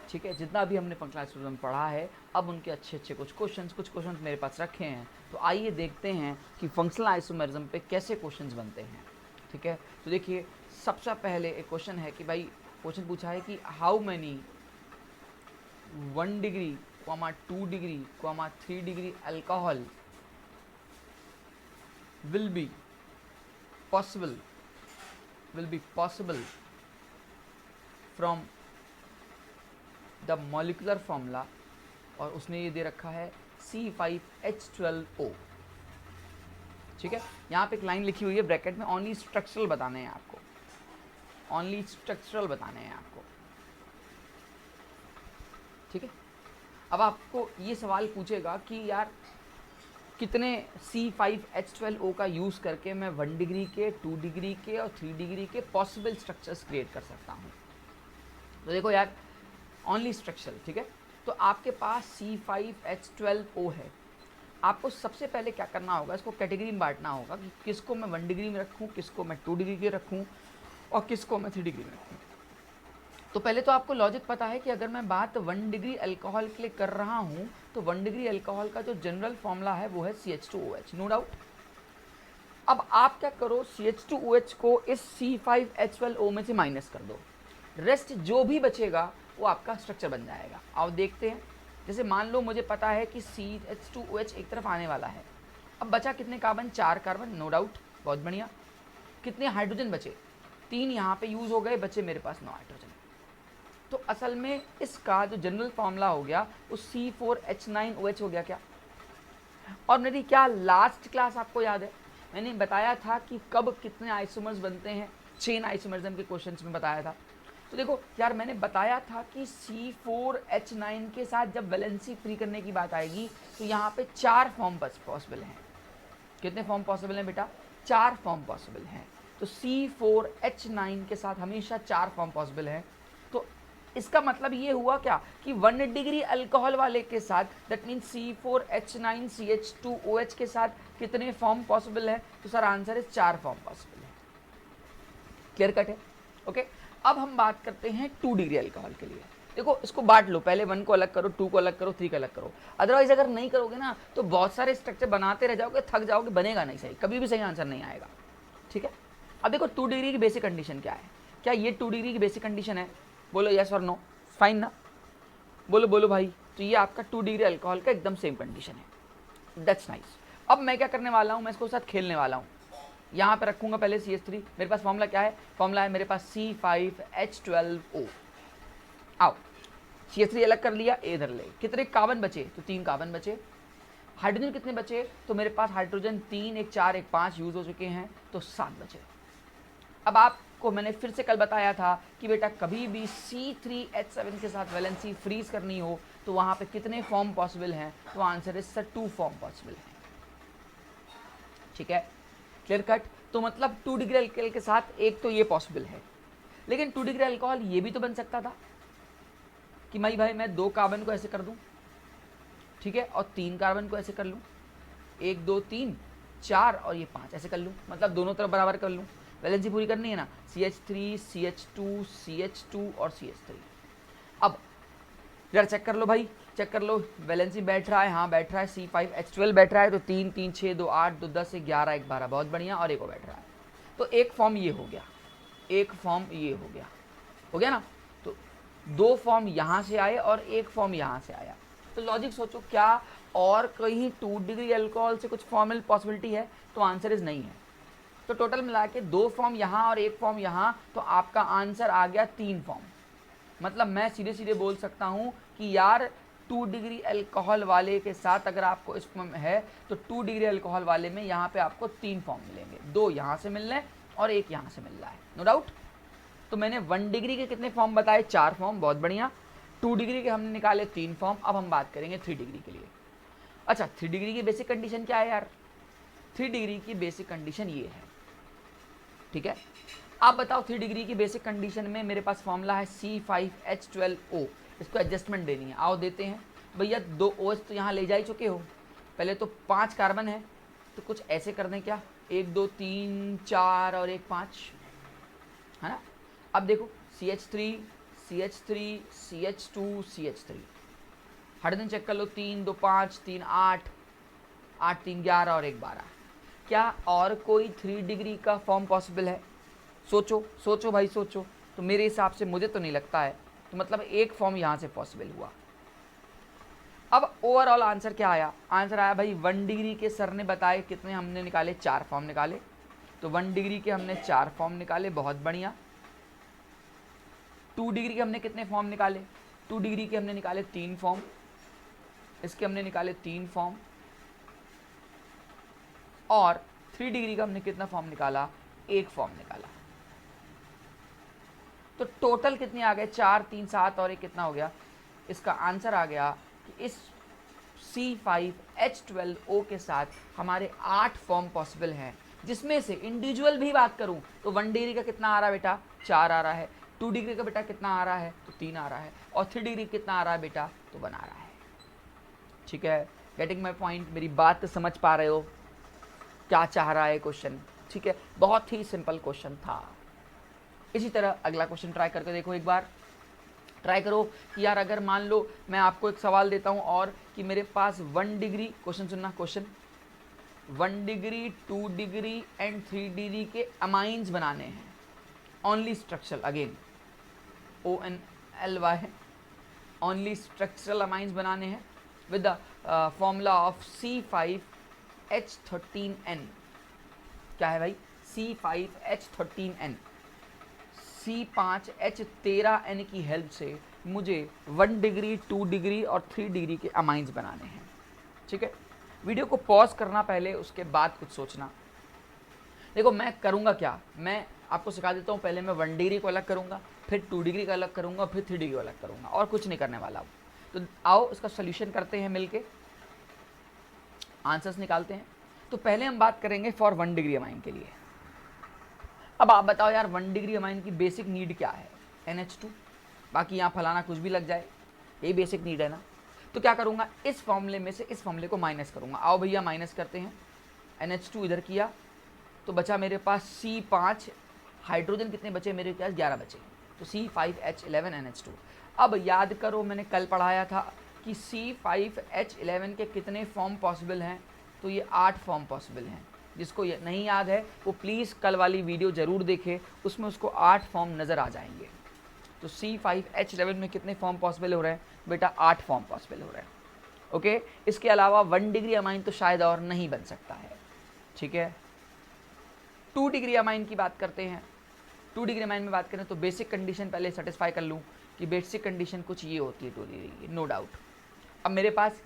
ठीक है। जितना भी हमने फंक्शनल आइसोमेरिज्म पढ़ा है, अब उनके अच्छे अच्छे कुछ क्वेश्चंस मेरे पास रखे हैं। तो आइए देखते हैं कि फंक्शनल आइसोमेरिज्म पे कैसे क्वेश्चंस बनते हैं, ठीक है। तो देखिए, सबसे पहले एक क्वेश्चन है कि भाई, क्वेश्चन पूछा है कि how many 1 degree, 2 degree, 3 degree alcohol will be possible from the molecular formula, और उसने ये दे रखा है C5H12O, ठीक है। यहाँ पे एक लाइन लिखी हुई है ब्रैकेट में, ओनली स्ट्रक्चरल बताने हैं आपको, ओनली स्ट्रक्चरल बताने हैं आपको, ठीक है। अब आपको ये सवाल पूछेगा कि यार कितने C5H12O का यूज़ करके मैं 1 डिग्री के, 2 डिग्री के और 3 डिग्री के पॉसिबल स्ट्रक्चर्स क्रिएट कर सकता हूँ। तो देखो यार, ओनली स्ट्रक्चर, ठीक है। तो आपके पास C5H12O है, आपको सबसे पहले क्या करना होगा, इसको कैटेगरी में बांटना होगा कि किसको मैं 1 डिग्री में रखूँ, किसको मैं 2 डिग्री के रखूँ और किसको मैं 3 डिग्री में रखूँ। तो पहले तो आपको लॉजिक पता है कि अगर मैं बात 1 डिग्री अल्कोहल के लिए कर रहा हूँ तो 1 डिग्री अल्कोहल का जो जनरल फॉर्मूला है वो है CH2OH, नो डाउट। अब आप क्या करो, CH2OH को इस C5H12O में से माइनस कर दो, रेस्ट जो भी बचेगा वो आपका स्ट्रक्चर बन जाएगा। आओ देखते हैं। जैसे मान लो मुझे पता है कि CH2OH एक तरफ आने वाला है, अब बचा कितने कार्बन, 4 कार्बन, नो डाउट, बहुत बढ़िया। कितने हाइड्रोजन बचे, 3 यहाँ पे यूज हो गए, बचे मेरे पास 9 हाइड्रोजन। तो असल में इसका जो जनरल फॉर्मूला हो गया वो C4H9OH हो गया क्या। और मेरी क्या लास्ट क्लास आपको याद है, मैंने बताया था कि कब कितने आइसोमर्स बनते हैं, चेन आइसोमरिज्म के क्वेश्चंस में बताया था। तो देखो यार, मैंने बताया था कि C4H9 के साथ जब वैलेंसी फ्री करने की बात आएगी तो यहाँ पे 4 फॉर्म पॉसिबल हैं। कितने फॉर्म पॉसिबल हैं बेटा, 4 फॉर्म पॉसिबल हैं। तो C4H9 के साथ हमेशा 4 फॉर्म पॉसिबल हैं। तो इसका मतलब ये हुआ क्या कि 1 डिग्री अल्कोहल वाले के साथ, दैट मीन C4H9CH2OH के साथ कितने फॉर्म पॉसिबल है, तो सर आंसर है 4 फॉर्म पॉसिबल है। क्लियर कट है, ओके। अब हम बात करते हैं 2 डिग्री अल्कोहल के लिए। देखो इसको बांट लो, पहले 1 को अलग करो, 2 को अलग करो, 3 को अलग करो। अदरवाइज अगर नहीं करोगे ना तो बहुत सारे स्ट्रक्चर बनाते रह जाओगे, थक जाओगे, बनेगा नहीं सही, कभी भी सही आंसर नहीं आएगा, ठीक है। अब देखो 2 डिग्री की बेसिक कंडीशन क्या है, क्या ये 2 डिग्री की बेसिक कंडीशन है, बोलो यस और नो, फाइन ना, बोलो बोलो भाई। तो ये आपका 2 डिग्री अल्कोहल का एकदम सेम कंडीशन है, दैट्स नाइस। अब मैं क्या करने वाला हूँ, मैं इसको साथ खेलने वाला हूँ। यहाँ पे रखूंगा पहले CH3, मेरे पास फॉर्मूला क्या है, फॉर्मूला है मेरे पास C5H12O। आओ CH3 अलग कर लिया, इधर ले, कितने कार्बन बचे, तो 3 कार्बन बचे। हाइड्रोजन कितने बचे, तो मेरे पास हाइड्रोजन 3, एक 4, एक 5 यूज हो चुके हैं, तो 7 बचे। अब आपको मैंने फिर से कल बताया था कि बेटा कभी भी C3H7 के साथ वैलेंसी फ्रीज करनी हो तो वहां पे कितने फॉर्म पॉसिबल हैं, तो आंसर है सर 2 फॉर्म पॉसिबल हैं, ठीक है। Clear cut. तो मतलब 2 डिग्री अल्कोहल के साथ एक तो ये पॉसिबल है, लेकिन 2 डिग्री अल्कोहल ये भी तो बन सकता था कि भाई मैं 2 कार्बन को ऐसे कर दूं, ठीक है, और 3 कार्बन को ऐसे कर लूं, 1 2 3 4 और ये 5 ऐसे कर लूं, मतलब दोनों तरफ बराबर कर लूं, वैलेंसी पूरी करनी है ना, CH3 CH2 CH2 और CH3। अब यार चेक कर लो भाई, चेक कर लो, वैलेंसी बैठ रहा है, हाँ बैठ रहा है, C5H12 बैठ रहा है, तो 3 3 6 2 8 2 10 11 1 12, बहुत बढ़िया, और एक और बैठ रहा है, तो एक फॉर्म ये हो गया, एक फॉर्म ये हो गया ना। तो 2 फॉर्म यहाँ से आए और एक फॉर्म यहाँ से आया। तो लॉजिक सोचो, क्या और कहीं 2 डिग्री अल्कोहल से कुछ फॉर्मल पॉसिबिलिटी है, तो आंसर इज नहीं है। तो टोटल मिला के 2 फॉर्म यहाँ और एक फॉर्म यहाँ, तो आपका आंसर आ गया 3 फॉर्म। मतलब मैं सीधे सीधे बोल सकता हूँ कि यार 2 डिग्री अल्कोहल वाले के साथ अगर आपको इस फॉर्म है तो 2 डिग्री अल्कोहल वाले में यहाँ पे आपको 3 फॉर्म मिलेंगे, 2 यहाँ से मिल रहे हैं और एक यहाँ से मिल रहा है, नो डाउट। तो मैंने 1 डिग्री के कितने फॉर्म बताए, 4 फॉर्म, बहुत बढ़िया। 2 डिग्री के हमने निकाले 3 फॉर्म। अब हम बात करेंगे 3 डिग्री के लिए। अच्छा, 3 डिग्री की बेसिक कंडीशन क्या है यार, 3 डिग्री की बेसिक कंडीशन ये है, ठीक है। आप बताओ 3 डिग्री की बेसिक कंडीशन में मेरे पास फॉर्मूला है C5H12O, इसको एडजस्टमेंट देनी है, आओ देते हैं। भैया 2 OH तो यहाँ ले जा ही चुके हो, पहले तो 5 कार्बन है, तो कुछ ऐसे कर दें क्या, 1 2 3 4 और 1 5, है ना। अब देखो CH3 CH3 CH2 CH3, hydrogen check कर लो, 3 2 5 3 8 8 3 11 और 1 12। क्या और कोई 3 डिग्री का फॉर्म पॉसिबल है? सोचो सोचो भाई सोचो। तो मेरे हिसाब से मुझे तो नहीं लगता है, तो मतलब एक फॉर्म यहाँ से पॉसिबल हुआ। अब ओवरऑल आंसर क्या आया? आंसर आया भाई 1 डिग्री के सर ने बताए कितने हमने निकाले, 4 फॉर्म निकाले। तो 1 डिग्री के हमने 4 फॉर्म निकाले, बहुत बढ़िया। 2 डिग्री के हमने कितने फॉर्म निकाले? 2 डिग्री के हमने निकाले 3 फॉर्म, इसके हमने निकाले 3 फॉर्म, और 3 डिग्री का हमने कितना फॉर्म निकाला? 1 फॉर्म निकाला। तो टोटल कितने आ गए? 4 3 7 और 1 कितना हो गया? इसका आंसर आ गया कि इस C5H12O के साथ हमारे 8 फॉर्म पॉसिबल हैं, जिसमें से इंडिविजुअल भी बात करूं तो 1 डिग्री का कितना आ रहा है बेटा? 4 आ रहा है। 2 डिग्री का बेटा कितना आ रहा है? तो 3 आ रहा है। और 3 डिग्री कितना आ रहा है बेटा? तो 1 आ रहा है। ठीक है, गेटिंग माई पॉइंट? मेरी बात समझ पा रहे हो क्या चाह रहा है क्वेश्चन? ठीक है, बहुत ही सिंपल क्वेश्चन था। इसी तरह अगला क्वेश्चन ट्राई करके देखो एक बार। ट्राई करो कि यार अगर मान लो मैं आपको एक सवाल देता हूं और कि मेरे पास 1 डिग्री, क्वेश्चन सुनना, question 1 degree 2 degree and 3 degree के अमाइंस बनाने हैं, only structural, again ONLY, only structural amines बनाने हैं with the formula of C5H13N। क्या है भाई? C5H13N। C5H13N की हेल्प से मुझे 1 डिग्री 2 डिग्री और 3 डिग्री के अमाइंस बनाने हैं। ठीक है, वीडियो को पॉज करना पहले, उसके बाद कुछ सोचना। देखो मैं करूँगा क्या, मैं आपको सिखा देता हूँ। पहले मैं 1 डिग्री को अलग करूँगा, फिर 2 डिग्री का अलग करूँगा, फिर 3 डिग्री को अलग करूँगा, और कुछ नहीं करने वाला हूँ। तो आओ इसका सोल्यूशन करते हैं मिलके, आंसर्स निकालते हैं। तो पहले हम बात करेंगे फॉर 1 डिग्री अमाइन के लिए। अब आप बताओ यार 1 डिग्री अमाइन की बेसिक नीड क्या है? NH2, बाकी यहाँ फलाना कुछ भी लग जाए, यही बेसिक नीड है ना। तो क्या करूँगा, इस फॉर्मूले में से इस फॉर्मूले को माइनस करूँगा। आओ भैया माइनस करते हैं। NH2 इधर किया तो बचा मेरे पास C5, हाइड्रोजन कितने बचे मेरे पास? 11 बचे। तो C5H11NH2। अब याद करो मैंने कल पढ़ाया था कि C5H11 के कितने फॉर्म पॉसिबल हैं? तो ये 8 फॉर्म पॉसिबल हैं। जिसको ये नहीं याद है वो प्लीज़ कल वाली वीडियो ज़रूर देखे, उसमें उसको 8 फॉर्म नज़र आ जाएंगे। तो C5H11 में कितने फॉर्म पॉसिबल हो रहे हैं बेटा? 8 फॉर्म पॉसिबल हो रहे हैं। ओके, इसके अलावा 1 डिग्री अमाइन तो शायद और नहीं बन सकता है। ठीक है, 2 डिग्री अमाइन की बात करते हैं। 2 डिग्री अमाइन में बात करें तो बेसिक कंडीशन पहले सेटिस्फाई कर लूँ कि बेसिक कंडीशन कुछ ये होती है 2 डिग्री की, नो डाउट। अब मेरे पास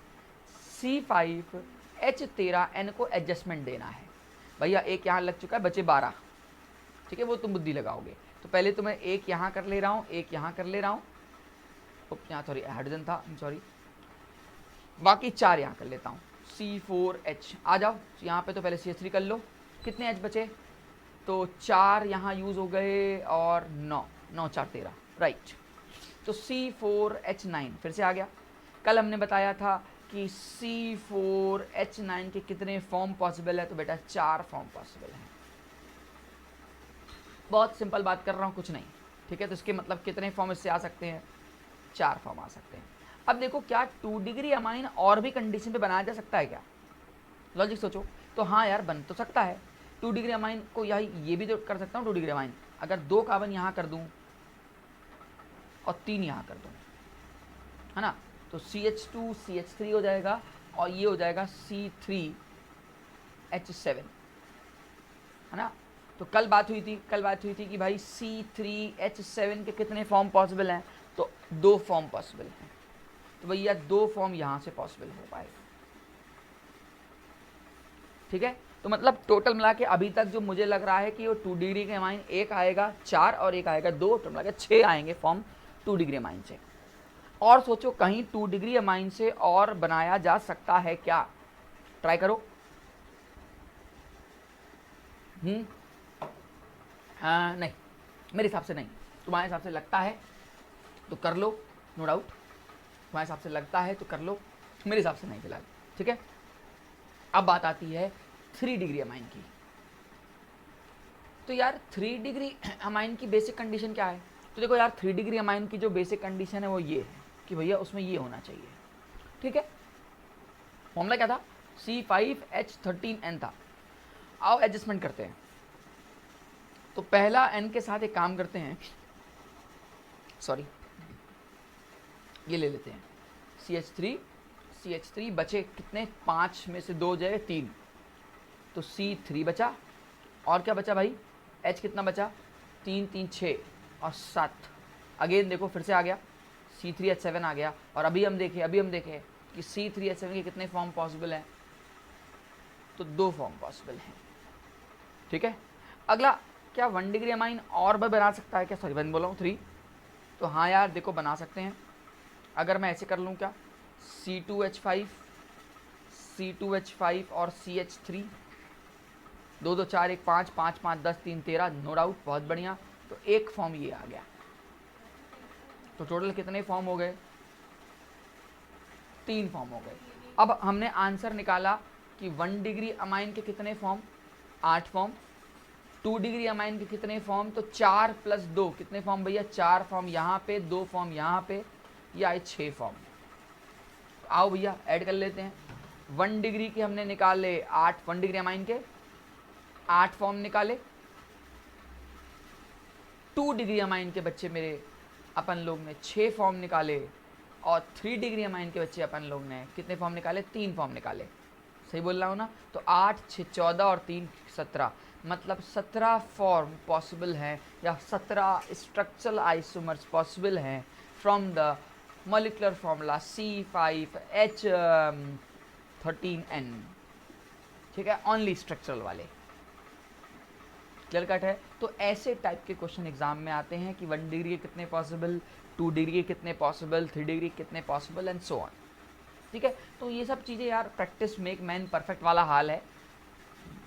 C5H13N को एडजस्टमेंट देना है। भैया एक यहाँ लग चुका है, बचे 12। ठीक है, वो तुम बुद्धि लगाओगे। तो पहले तो मैं एक यहाँ कर ले रहा हूँ, एक यहाँ कर ले रहा हूँ, यहाँ सॉरी हाइड्रोजन था, सॉरी, बाकी 4 यहाँ कर लेता हूँ। C4H आ जाओ, यहाँ पे तो पहले CH3 कर लो। कितने H बचे? तो 4 यहाँ यूज़ हो गए और 9 9 4 13, राइट। तो C4H9 फिर से आ गया। कल हमने बताया था कि C4H9 के कितने फॉर्म पॉसिबल है? तो बेटा 4 फॉर्म पॉसिबल हैं। बहुत सिंपल बात कर रहा हूँ, कुछ नहीं। ठीक है, तो इसके मतलब कितने फॉर्म इससे आ सकते हैं? 4 फॉर्म आ सकते हैं। अब देखो क्या 2 डिग्री अमाइन और भी कंडीशन पे बनाया जा सकता है क्या? लॉजिक सोचो। तो हाँ यार, बन तो सकता है। 2 डिग्री अमाइन को ये भी तो कर सकता हूँ 2 डिग्री अमाइन। अगर 2 कार्बन यहाँ कर दूँ और 3 यहाँ कर दूँ, है ना, तो CH2 CH3 हो जाएगा और ये हो जाएगा C3H7, है ना। तो कल बात हुई थी कि भाई C3H7 के कितने फॉर्म पॉसिबल हैं? तो 2 फॉर्म पॉसिबल हैं। तो भैया 2 फॉर्म यहाँ से पॉसिबल हो पाएगा। ठीक है, तो मतलब टोटल मिला के अभी तक जो मुझे लग रहा है कि वो 2 डिग्री के अमाइन एक आएगा 4 और एक आएगा 2, टोटल मिला के 6 आएंगे फॉर्म 2 डिग्री अमाइन से। और सोचो कहीं 2 डिग्री अमाइन से और बनाया जा सकता है क्या? ट्राई करो। नहीं, मेरे हिसाब से नहीं। तुम्हारे हिसाब से लगता है तो कर लो, नो डाउट। तुम्हारे हिसाब से लगता है तो कर लो, मेरे हिसाब से नहीं फिलहाल। ठीक है, अब बात आती है 3 डिग्री अमाइन की। तो यार 3 डिग्री अमाइन की बेसिक कंडीशन क्या है? तो देखो यार 3 डिग्री अमाइन की जो बेसिक कंडीशन है वो ये है कि भैया उसमें ये होना चाहिए, ठीक है। फॉर्मूला क्या था? C5H13N था। आओ एडजस्टमेंट करते हैं। तो पहला N के साथ एक काम करते हैं, सॉरी ये ले लेते हैं CH3 बचे कितने? 5 में से 2 जाए 3, तो C3 बचा। और क्या बचा भाई? H कितना बचा? 3 3 6 और 7। अगेन देखो फिर से आ गया C3H7 आ गया। और अभी हम देखें कि C3H7 के कितने फॉर्म पॉसिबल हैं? तो 2 फॉर्म पॉसिबल हैं, ठीक है। अगला, क्या 1 डिग्री अमाइन और भी बना सकता है क्या? सॉरी मैं बोला हूँ 3। तो हाँ यार देखो बना सकते हैं। अगर मैं ऐसे कर लूँ क्या, C2H5 और CH3, 2 2 4 1 5 5 5 10 3 13, नो डाउट, बहुत बढ़िया। तो एक फॉर्म ये आ गया। तो टोटल कितने फॉर्म हो गए? 3 फॉर्म हो गए। अब हमने आंसर निकाला कि 1 डिग्री अमाइन के कितने फॉर्म? 8 फॉर्म। 2 डिग्री अमाइन के कितने फॉर्म? तो 4 + 2 कितने फॉर्म भैया? 4 फॉर्म यहाँ पे, 2 फॉर्म यहाँ पे, ये आए 6 फॉर्म। तो आओ भैया ऐड कर लेते हैं। 1 डिग्री के हमने निकाले 8, 1 डिग्री अमाइन के 8 फॉर्म निकाले। 2 डिग्री अमाइन के बच्चे मेरे अपन लोग ने 6 फॉर्म निकाले। और 3 डिग्री अमाइन के बच्चे अपन लोग ने कितने फॉर्म निकाले? 3 फॉर्म निकाले। सही बोल रहा हूँ ना? तो 8 6 14 और 3 17, मतलब 17 फॉर्म पॉसिबल हैं या 17 स्ट्रक्चरल आइसोमर्स पॉसिबल हैं from the molecular formula C5H13N, ठीक है, ओनली स्ट्रक्चरल वाले। क्लियर कट है? तो ऐसे टाइप के क्वेश्चन एग्जाम में आते हैं कि 1 डिग्री के कितने पॉसिबल, 2 डिग्री के कितने पॉसिबल, 3 डिग्री के कितने पॉसिबल एंड सो ऑन, ठीक है। तो ये सब चीज़ें यार प्रैक्टिस मेक मैन परफेक्ट वाला हाल है।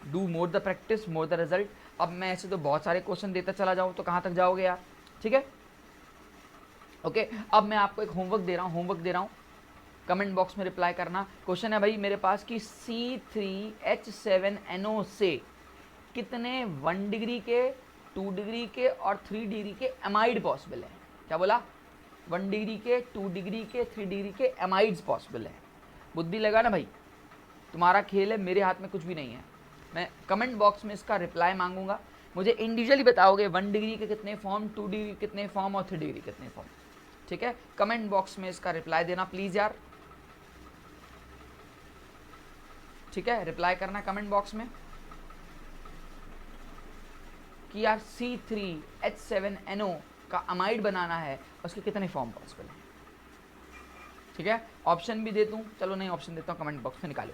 Do more the practice more the result. अब मैं ऐसे तो बहुत सारे क्वेश्चन देता चला जाऊँ तो कहाँ तक जाओगे यार, ठीक है। ओके, अब मैं आपको एक होमवर्क दे रहा हूँ, कमेंट बॉक्स में रिप्लाई करना। क्वेश्चन है भाई मेरे पास कि C3H7NO से कितने 1 डिग्री के, 2 डिग्री के और 3 डिग्री के एमाइड पॉसिबल है। क्या बोला? 1 डिग्री के, 2 डिग्री के, 3 डिग्री के एमाइड्स पॉसिबल है। बुद्धि लगा ना भाई, तुम्हारा खेल है, मेरे हाथ में कुछ भी नहीं है। मैं कमेंट बॉक्स में इसका रिप्लाई मांगूंगा। मुझे इंडिविजुअली बताओगे 1 डिग्री के कितने फॉर्म, 2 डिग्री के कितने फॉर्म और 3 डिग्री कितने फॉर्म, ठीक है। कमेंट बॉक्स में इसका रिप्लाई देना प्लीज़ यार, ठीक है। रिप्लाई करना कमेंट बॉक्स में कि यार C3H7NO का अमाइड बनाना है, उसके कितने फॉर्म पॉसिबल हैं, ठीक है। ऑप्शन भी दे दूँ? चलो नहीं, ऑप्शन देता हूँ, कमेंट बॉक्स में निकालो।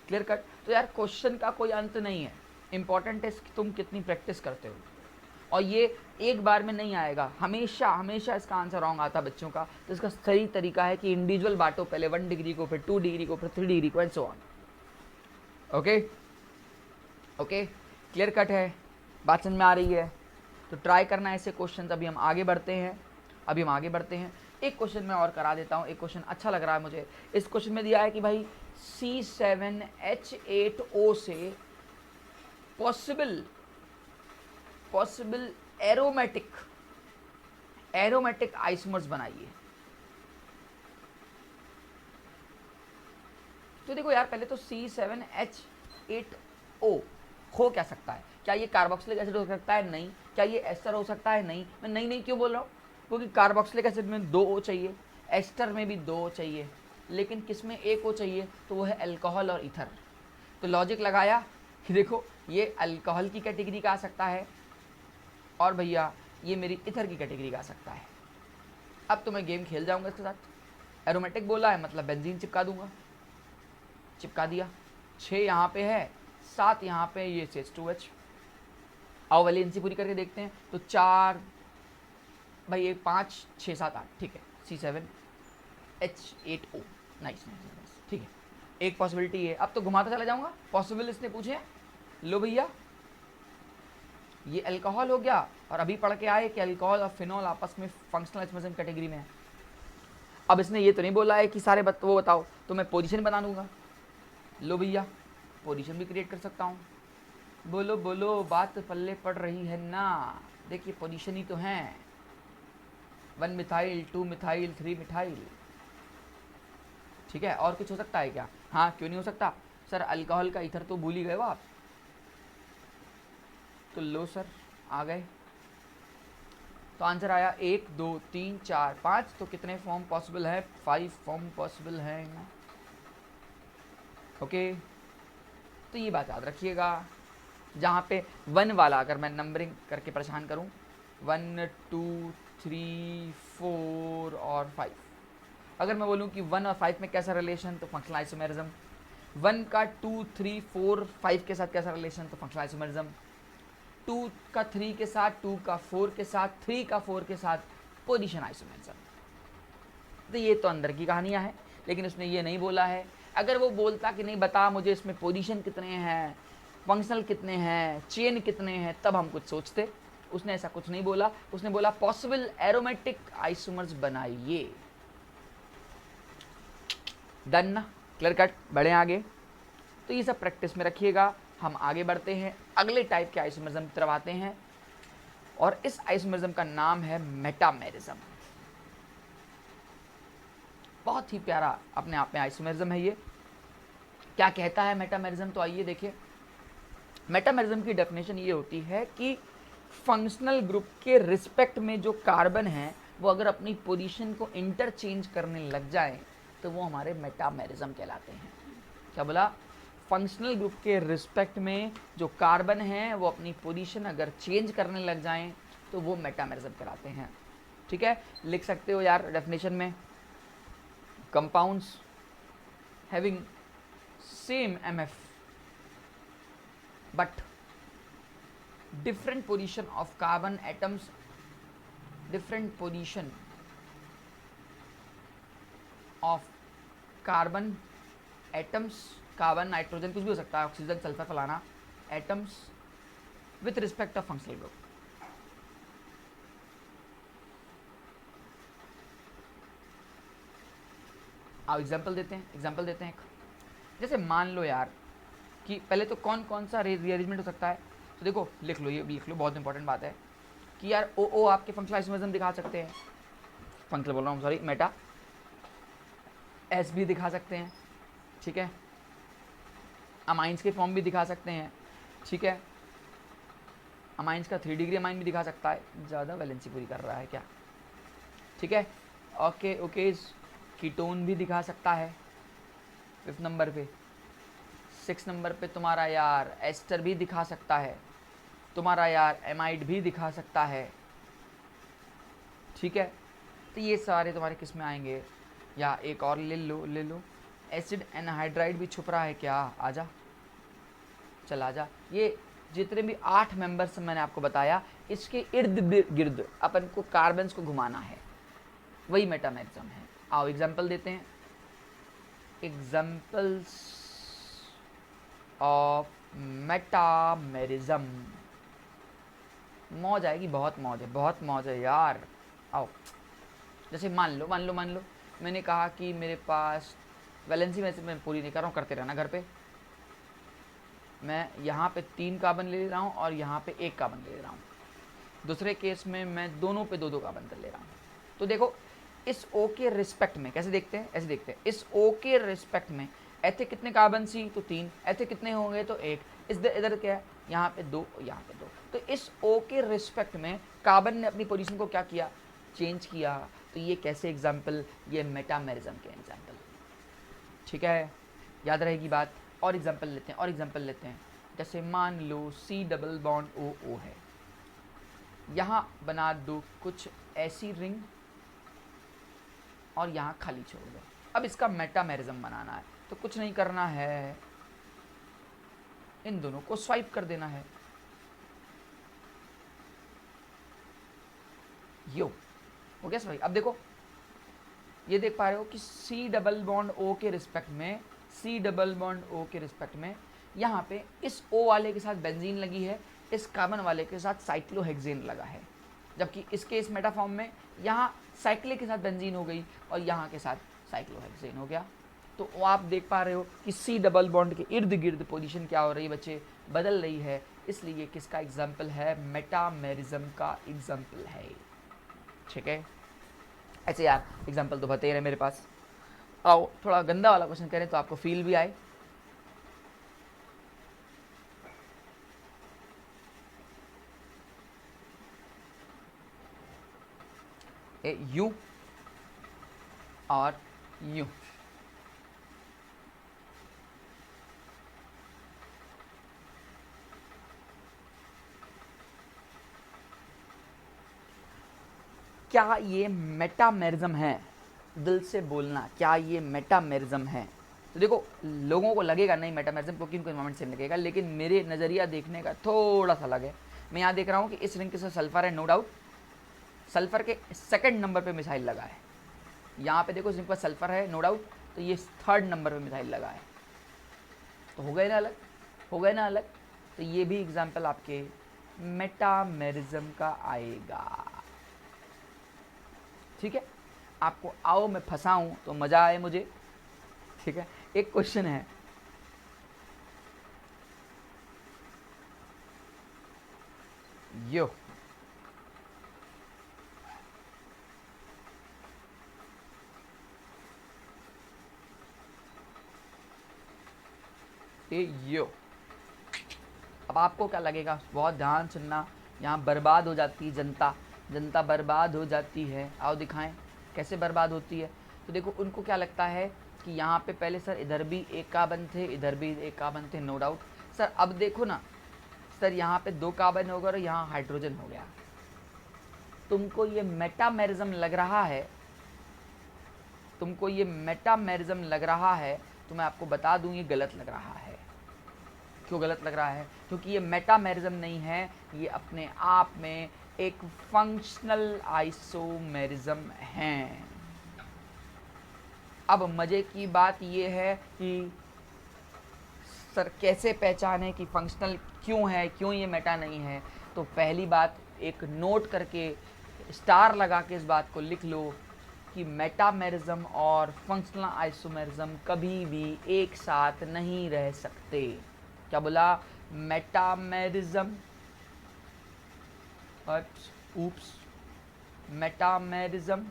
Clear cut? तो यार क्वेश्चन का कोई अंत नहीं है, इंपॉर्टेंट है कि तुम कितनी प्रैक्टिस करते हो। और ये एक बार में नहीं आएगा, हमेशा हमेशा इसका आंसर रॉन्ग आता है बच्चों का। तो इसका सही तरीका है कि इंडिविजुअल बांटो, पहले 1 डिग्री को, फिर 2 डिग्री को, फिर 3 डिग्री को and so on. Okay okay, clear cut है? बात समझ में आ रही है? तो ट्राई करना ऐसे क्वेश्चन। अभी हम आगे बढ़ते हैं। एक क्वेश्चन मैं और करा देता हूँ, एक क्वेश्चन अच्छा लग रहा है मुझे। इस क्वेश्चन में दिया है कि भाई C7H8O से पॉसिबल एरोमेटिक आइसोमर्स बनाइए। तो देखो यार, पहले तो C7H8O हो क्या सकता है? क्या ये कार्बोक्सिलिक एसिड हो सकता है? नहीं। क्या ये एस्टर हो सकता है? नहीं। मैं नहीं क्यों बोल रहा हूँ? क्योंकि कार्बोक्सिलिक एसिड में 2 O चाहिए, एस्टर में भी 2 O चाहिए, लेकिन किस में 1 O चाहिए? तो वो है अल्कोहल और ईथर। तो लॉजिक लगाया कि देखो ये अल्कोहल की कैटेगरी का आ सकता है और भैया ये मेरी ईथर की कैटेगरी का आ सकता है। अब तो मैं गेम खेल जाऊंगा इसके साथ। एरोमेटिक बोला है मतलब बेंजीन चिपका दूंगा, चिपका दिया। 6 यहाँ पे है, 7 यहाँ पे, ये CH2H। आओ वैलेंसी पूरी करके देखते हैं। तो 4 भाई 1 5 6 7 8, ठीक है। C7H8O, नाइस, ठीक है। एक पॉसिबिलिटी है। अब तो घुमाता चला जाऊंगा, पॉसिबल इसने पूछे। लो भैया, ये अल्कोहल हो गया, और अभी पढ़ के आए कि अल्कोहल और फिनॉल आपस में फंक्शनल एस्मर्सन कैटेगरी में है। अब इसने ये तो नहीं बोला है कि सारे वो बताओ, तो मैं पोजीशन बना दूंगा। लो भैया, पोजीशन भी क्रिएट कर सकता हूँ। बोलो बोलो, बात पल्ले पड़ रही है ना। देखिए पोजीशन ही तो है, 1 मिथाइल, 2 मिथाइल, 3 मिथाइल। ठीक है, और कुछ हो सकता है क्या? हाँ, क्यों नहीं हो सकता सर, अल्कोहल का ईथर तो भूल ही गए हो आप। तो लो सर, आ गए। तो आंसर आया 1 2 3 4 5। तो कितने फॉर्म पॉसिबल है? 5 फॉर्म पॉसिबल हैं। ओके, तो ये बात याद रखिएगा। जहाँ पे 1 वाला अगर मैं नंबरिंग करके परेशान करूँ, 1 2 3 4 और 5, अगर मैं बोलूँ कि 1 और 5 में कैसा रिलेशन, तो फंक्शनल आइसोमेरिज्म। 1 का 2 3 4 5 के साथ कैसा रिलेशन, तो फंक्शनल आइसोमेरिज्म। 2 का 3 के साथ, 2 का 4 के साथ, 3 का 4 के साथ पोजीशन आइसोमेरिज्म। तो ये तो अंदर की कहानियां हैं, लेकिन उसने ये नहीं बोला है। अगर वो बोलता कि नहीं बता मुझे इसमें पोजीशन कितने हैं, फंक्शनल कितने हैं, चेन कितने हैं, तब हम कुछ सोचते। उसने ऐसा कुछ नहीं बोला। उसने बोला पॉसिबल एरोमेटिक आइसोमर्स बनाइए। डन ना, क्लियर कट। बढ़े आगे। तो ये सब प्रैक्टिस में रखिएगा। हम आगे बढ़ते हैं, अगले टाइप के आइसोमरिज्म की तरफ आते हैं, और इस आइसोमरिज्म का नाम है मेटामेरिज्म। बहुत ही प्यारा अपने आप में आइसोमरिज्म है ये। क्या कहता है मेटामेरिज्म? तो आइए देखिए। मेटामेरिज्म की डेफिनेशन ये होती है कि फंक्शनल ग्रुप के रिस्पेक्ट में जो कार्बन है वो अगर अपनी पोजीशन को इंटरचेंज करने लग जाए तो वो हमारे मेटामेरिज्म कहलाते हैं। क्या बोला? फंक्शनल ग्रुप के रिस्पेक्ट में जो कार्बन है वो अपनी पोजीशन अगर चेंज करने लग जाएं तो वो मेटामेरिज्म कहलाते हैं। ठीक है, लिख सकते हो यार डेफिनेशन में, compounds having same MF but different position of carbon atoms, different position of carbon atoms, carbon nitrogen कुछ भी हो सकता है, ऑक्सीजन सल्फर फलाना, atoms with respect of functional group. आओ एग्जाम्पल देते हैं एक। जैसे मान लो यार कि पहले तो कौन कौन सा रीअरेंजमेंट हो सकता है। तो देखो लिख लो, ये लिख लो, बहुत इंपॉर्टेंट बात है कि यार ओ आपके फंक्शनल आइसोमरिज्म दिखा सकते हैं, फंक्शनल बोल रहा हूँ सॉरी, मेटा। एस भी दिखा सकते हैं, ठीक है। अमाइंस के फॉर्म भी दिखा सकते हैं, ठीक है। अमाइंस का 3 डिग्री अमाइन भी दिखा सकता है, ज़्यादा वैलेंसी पूरी कर रहा है क्या, ठीक है। ओके कीटोन भी दिखा सकता है 5th नंबर पे। 6 नंबर पे तुम्हारा यार एस्टर भी दिखा सकता है, तुम्हारा यार एमाइड भी दिखा सकता है, ठीक है। तो ये सारे तुम्हारे किस में आएंगे? या एक और ले लो, एसिड एनहाइड्राइड भी छुप रहा है क्या? आजा, चल आजा। ये जितने भी 8 मेंबर्स मैंने आपको बताया, इसके इर्द गिर्द अपन को कार्बन्स को घुमाना है, वही मेटामेरिज्म है। आओ एग्जाम्पल देते हैं, एग्जाम्पल्स ऑफ मेटामेरिज्म। मौज आएगी, बहुत मौज है यार। आओ, जैसे मान लो मैंने कहा कि मेरे पास वैलेंसी में से मैं पूरी नहीं कर रहा हूँ, करते रहना घर पे। मैं यहाँ पे 3 कार्बन ले रहा हूँ और यहाँ पे 1 कार्बन ले रहा हूँ। दूसरे केस में मैं दोनों पे 2 कार्बन कर ले रहा हूँ। तो देखो इस O के रिस्पेक्ट में कैसे देखते हैं, ऐसे देखते हैं। इस O के रिस्पेक्ट में ऐसे कितने कार्बन सी, तो 3, ऐसे कितने होंगे तो 1, इधर क्या है, यहाँ पे 2, यहाँ पे 2। तो इस O के रिस्पेक्ट में कार्बन ने अपनी पोजीशन को क्या किया, चेंज किया। तो ये कैसे एग्जाम्पल, ये मेटामेरिज्म के एग्जाम्पल, ठीक है, याद रहेगी बात। और एग्जाम्पल लेते हैं, जैसे मान लो C डबल बॉन्ड OO है, यहाँ बना दो कुछ ऐसी रिंग और यहाँ खाली छोड़ दो। अब इसका मेटामेरिज्म बनाना है तो कुछ नहीं करना है, इन दोनों को स्वाइप कर देना है। यो हो गया भाई। अब देखो ये देख पा रहे हो कि C डबल बॉन्ड O के रिस्पेक्ट में, यहाँ पे इस O वाले के साथ बेंजीन लगी है, इस कार्बन वाले के साथ साइक्लोहेक्सेन लगा है। जबकि इसके इस मेटाफॉर्म में यहाँ साइक्लिक के साथ बेंजीन हो गई और यहाँ के साथ साइक्लोहेक्सेन हो गया। तो आप देख पा रहे हो कि C डबल बॉन्ड के इर्द गिर्द पोजीशन क्या हो रही है बच्चे, बदल रही है। इसलिए किसका एग्जाम्पल है, मेटामेरिज्म का एग्जाम्पल है। ठीक है, ऐसे यार एग्जाम्पल तो बतेरे मेरे पास। आओ थोड़ा गंदा वाला क्वेश्चन करें तो आपको फील भी आए। यू और यू, क्या ये मेटामेरिज्म है? दिल से बोलना, क्या ये मेटामेरिज्म है? तो देखो लोगों को लगेगा नहीं मेटामेरिज्म, क्योंकि उनको इन्वायरमेंट से लगेगा, लेकिन मेरे नज़रिया देखने का थोड़ा सा अलग है। मैं यहाँ देख रहा हूँ कि इस रिंग के साथ सल्फर है, नो डाउट। सल्फर के सेकंड नंबर पे मिसाइल लगा है। यहाँ पे देखो इस रिंग पर सल्फर है, नो डाउट, तो ये थर्ड नंबर पे मिसाइल लगा है। तो हो गए ना अलग, हो गए ना अलग। तो ये भी एग्जाम्पल आपके मेटामेरिज्म का आएगा। ठीक है, आपको आओ मैं फंसाऊं तो मज़ा आए मुझे। ठीक है, एक क्वेश्चन है, यो यो, अब आपको क्या लगेगा, बहुत ध्यान सुनना। यहाँ बर्बाद हो जाती है जनता, जनता बर्बाद हो जाती है। आओ दिखाएं कैसे बर्बाद होती है। तो देखो उनको क्या लगता है कि यहाँ पे पहले सर इधर भी एक कार्बन थे, इधर भी एक कार्बन थे, नो डाउट। सर अब देखो ना सर, यहाँ पे 2 कार्बन हो गए और यहाँ हाइड्रोजन हो गया। तुमको ये मेटामेरिज्म लग रहा है, तुमको ये मेटामेरिज्म लग रहा है, तो मैं आपको बता दूं ये गलत लग रहा है। क्यों गलत लग रहा है? क्योंकि ये मेटामेरिज्म नहीं है, ये अपने आप में एक फंक्शनल आइसोमेरिज्म है। अब मजे की बात ये है कि सर कैसे पहचाने कि फंक्शनल क्यों है, क्यों ये मेटा नहीं है। तो पहली बात, एक नोट करके स्टार लगा के इस बात को लिख लो कि मेटामेरिज्म और फंक्शनल आइसोमेरिज्म कभी भी एक साथ नहीं रह सकते। क्या बोला? मेटामेरिज्म, ऊप्स, मेटामेरिज्म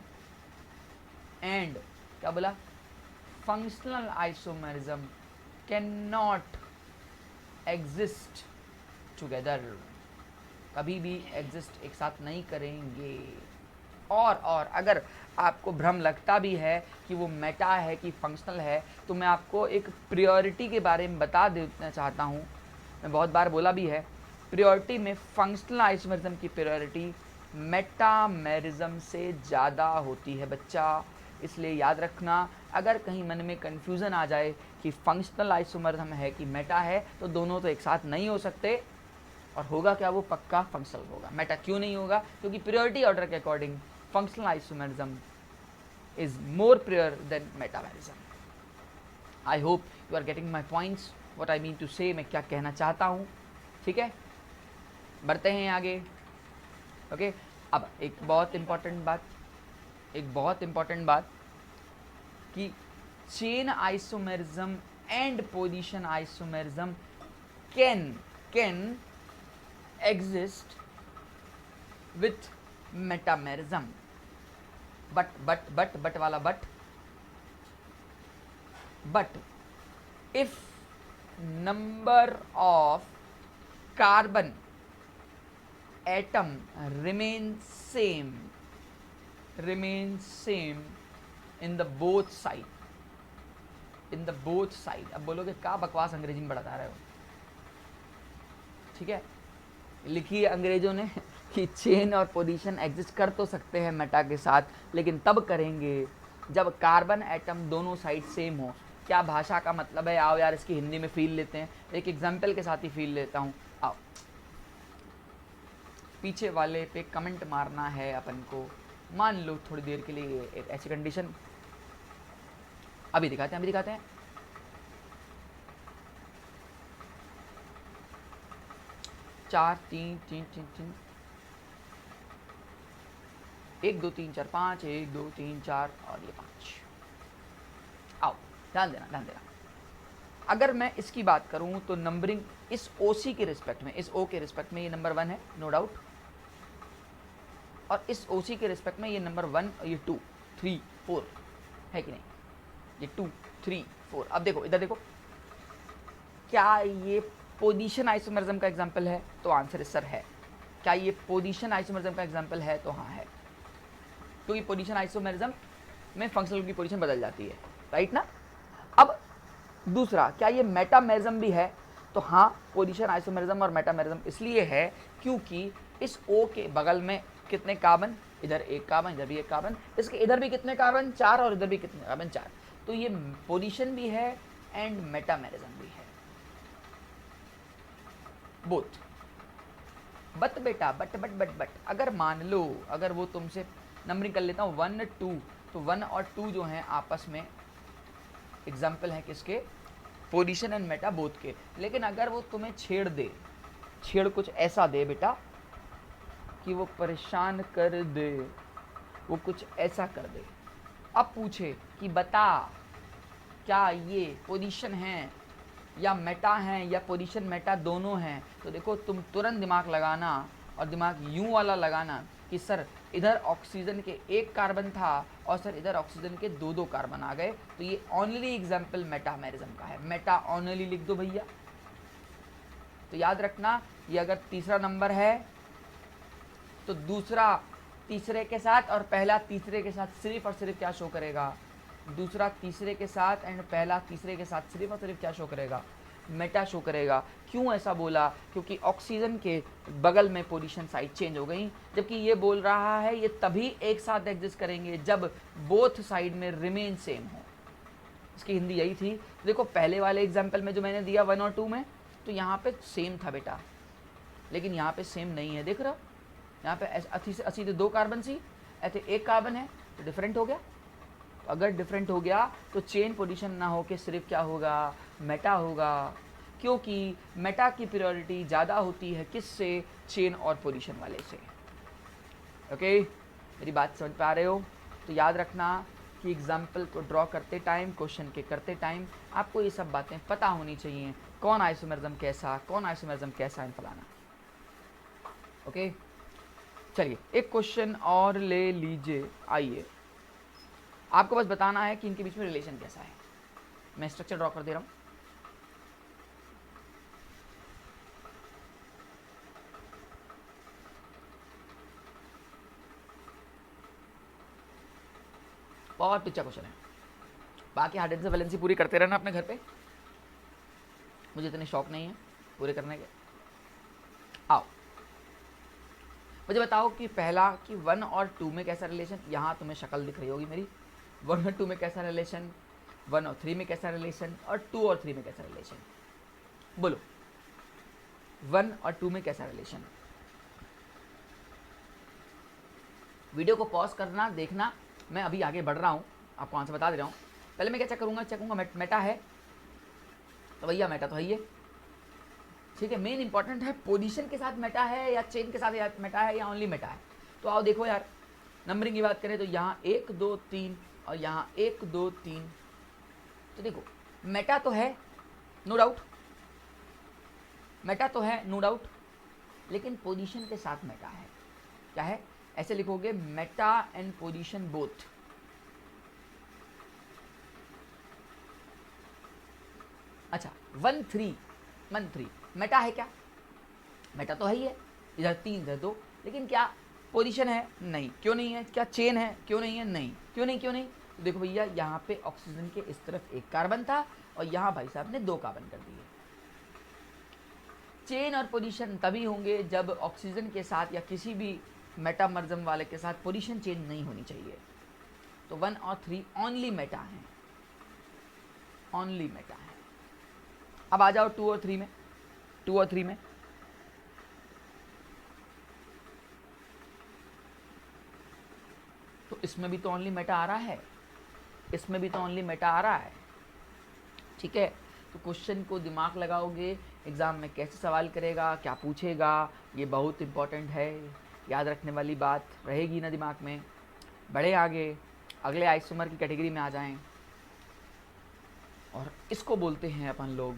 एंड क्या बोला, functional isomerism can not exist together, कभी भी एग्जिस्ट एक साथ नहीं करेंगे। और अगर आपको भ्रम लगता भी है कि वो मेटा है कि फंक्शनल है, तो मैं आपको एक प्रायोरिटी के बारे में बता देना चाहता हूँ। मैं बहुत बार बोला भी है, प्रायोरिटी में फंक्शनल आइसोमेरिज्म की प्रायोरिटी मेटामेरिज्म से ज़्यादा होती है बच्चा। इसलिए याद रखना, अगर कहीं मन में कन्फ्यूज़न आ जाए कि फंक्शनल आइसोमेरिज्म है कि मेटा है, तो दोनों तो एक साथ नहीं हो सकते। और होगा क्या, वो पक्का फंक्शनल होगा। मेटा क्यों नहीं होगा? क्योंकि प्रायोरिटी ऑर्डर के according functional isomerism is more prior than metamerism. I hope you are getting my points, what I mean to say, मैं क्या कहना चाहता हूँ। ठीक है, बढ़ते हैं आगे। ओके, अब एक बहुत इंपॉर्टेंट बात, एक बहुत इंपॉर्टेंट बात कि chain isomerism and position isomerism can exist with metamerism, but वाला but if number of carbon atom remains same in the both side, अब बोलोगे क्या बकवास अंग्रेजी में बढ़ा रहे हो। ठीक है, लिखी है अंग्रेजों ने कि चेन और पोजीशन एग्जिस्ट कर तो सकते हैं मेटा के साथ, लेकिन तब करेंगे जब कार्बन एटम दोनों साइड सेम हो। क्या भाषा का मतलब है? आओ यार इसकी हिंदी में फील लेते हैं, एक एग्जाम्पल के साथ ही फील लेता हूँ। आओ, पीछे वाले पे कमेंट मारना है अपन को। मान लो थोड़ी देर के लिए एक ऐसी कंडीशन, अभी दिखाते हैं। 4 3 3 3 3 1 2 3 4 5, 1 2 3 4 और ये 5। आओ ध्यान देना ध्यान देना। अगर मैं इसकी बात करूं तो नंबरिंग इस OC के रिस्पेक्ट में, इस O के रिस्पेक्ट में ये नंबर 1 है नो डाउट, और इस OC के रिस्पेक्ट में ये नंबर 1 और ये 2 3 4 है कि नहीं, ये 2 3 4। अब देखो इधर देखो, क्या ये पोजीशन आइसोमेरिज्म का एग्जांपल है? तो आंसर इस सर है। क्या ये पोजीशन आइसोमेरिज्म का एग्जांपल है? तो हाँ है, क्योंकि पोजीशन आइसोमेरिज्म में फंक्शनल की पोजीशन बदल जाती है, राइट ना। अब दूसरा, क्या ये मेटामेरिज्म भी है? तो हाँ, पोजीशन आइसोमेरिज्म और मेटामेरिज्म इसलिए है क्योंकि इस O के बगल में कितने कार्बन, इधर एक कार्बन, इधर भी एक कार्बन, इसके इधर भी कितने कार्बन 4 और इधर भी कितने कार्बन 4। तो ये पोजीशन भी है एंड मेटामेरिज्म भी है, बोथ। बट बेटा बट अगर मान लो, अगर वो तुमसे नंबरिंग कर लेता हूँ 1 2, तो 1 और 2 जो हैं आपस में एग्जाम्पल हैं किसके? पोजीशन एंड मेटा बोथ के। लेकिन अगर वो तुम्हें छेड़ दे, छेड़ कुछ ऐसा दे बेटा कि वो परेशान कर दे, वो कुछ ऐसा कर दे, अब पूछे कि बता क्या ये पोजीशन है या मेटा हैं या पोजीशन मेटा दोनों हैं, तो देखो तुम तुरंत दिमाग लगाना, और दिमाग यूं वाला लगाना कि सर इधर ऑक्सीजन के एक कार्बन था और सर इधर ऑक्सीजन के 2 कार्बन आ गए, तो ये ओनली एग्जाम्पल मेटामेरिज्म का है। मेटा ओनली लिख दो भैया। तो याद रखना, ये अगर तीसरा नंबर है तो दूसरा तीसरे के साथ और पहला तीसरे के साथ सिर्फ और सिर्फ क्या शो करेगा? दूसरा तीसरे के साथ एंड पहला तीसरे के साथ सिर्फ और सिर्फ क्या शो करेगा? मेटा शो करेगा। क्यों ऐसा बोला? क्योंकि ऑक्सीजन के बगल में पोजीशन साइड चेंज हो गई, जबकि ये बोल रहा है ये तभी एक साथ एग्जिस्ट करेंगे जब बोथ साइड में रिमेन सेम हो। इसकी हिंदी यही थी। देखो पहले वाले एग्जाम्पल में जो मैंने दिया 1 और 2 में, तो यहाँ पे सेम था बेटा, लेकिन यहाँ पे सेम नहीं है। देख रहे हो, यहाँ पे अस्सी से 2 कार्बन सी, ऐसे एक कार्बन है, तो डिफरेंट हो गया। तो अगर डिफरेंट हो गया तो चेन पोजीशन ना हो के सिर्फ क्या होगा? मेटा होगा, क्योंकि मेटा की प्रायोरिटी ज़्यादा होती है किससे? चेन और पोजीशन वाले से। ओके, मेरी बात समझ पा रहे हो? तो याद रखना कि एग्जाम्पल को ड्रॉ करते टाइम, क्वेश्चन के करते टाइम आपको ये सब बातें पता होनी चाहिए, कौन आइसोमेरिज्म कैसा, कौन आइसोमेरिज्म कैसा इन फलाना। ओके, चलिए एक क्वेश्चन और ले लीजिए। आइए, आपको बस बताना है कि इनके बीच में रिलेशन कैसा है। मैं स्ट्रक्चर ड्रॉ कर दे रहा हूं। बहुत अच्छा क्वेश्चन है। बाकी हाइड्रोजन से वैलेंसी पूरी करते रहना अपने घर पे, मुझे इतने शौक नहीं है पूरे करने के। आओ मुझे बताओ कि पहला कि 1 और 2 में कैसा रिलेशन, यहाँ तुम्हें शक्ल दिख रही होगी मेरी। 1 और 2 में कैसा रिलेशन, 1 और 3 में कैसा रिलेशन, और 2 और 3 में कैसा रिलेशन? बोलो 1 और 2 में कैसा रिलेशन? वीडियो को पॉज करना, देखना। मैं अभी आगे बढ़ रहा हूँ, आपको आंसर बता दे रहा हूँ। पहले मैं क्या चेक करूँगा? चेक करूँगा मेटा है, तो भैया मेटा तो है ये, ठीक है। मेन इंपॉर्टेंट है पोजीशन के साथ मेटा है या चेन के साथ मेटा है या ओनली मेटा है। तो आओ देखो यार, नंबरिंग की बात करें तो यहाँ 1 2 3 और यहाँ 1 2 3, तो देखो मेटा तो है नो डाउट, मेटा तो है नो डाउट, लेकिन पोजीशन के साथ मेटा है। क्या है? ऐसे लिखोगे मेटा एंड पोजीशन बोथ। अच्छा 1 3 मेटा है क्या? मेटा तो है ही है, इधर 3 इधर 2, लेकिन क्या पोजीशन है? नहीं। क्यों नहीं है? क्या चेन है? क्यों नहीं है? नहीं। क्यों नहीं? तो देखो भैया, यहाँ पे ऑक्सीजन के इस तरफ एक कार्बन था और यहाँ भाई साहब ने 2 कार्बन कर दिए। चेन और पोजीशन तभी होंगे जब ऑक्सीजन के साथ या किसी भी मेटामर्जम वाले के साथ पोजीशन चेंज नहीं होनी चाहिए। तो 1 और 3 ओनली मेटा हैं, ओनली मेटा है। अब आ जाओ 2 और 3 में। 2 और 3 में तो इसमें भी तो ओनली मेटा आ रहा है, इसमें भी तो ओनली मेटा आ रहा है, ठीक है। तो क्वेश्चन को दिमाग लगाओगे, एग्ज़ाम में कैसे सवाल करेगा, क्या पूछेगा, ये बहुत इंपॉर्टेंट है, याद रखने वाली बात रहेगी ना दिमाग में। बढ़े आगे, अगले आइसोमर की कैटेगरी में आ जाएं। और इसको बोलते हैं अपन लोग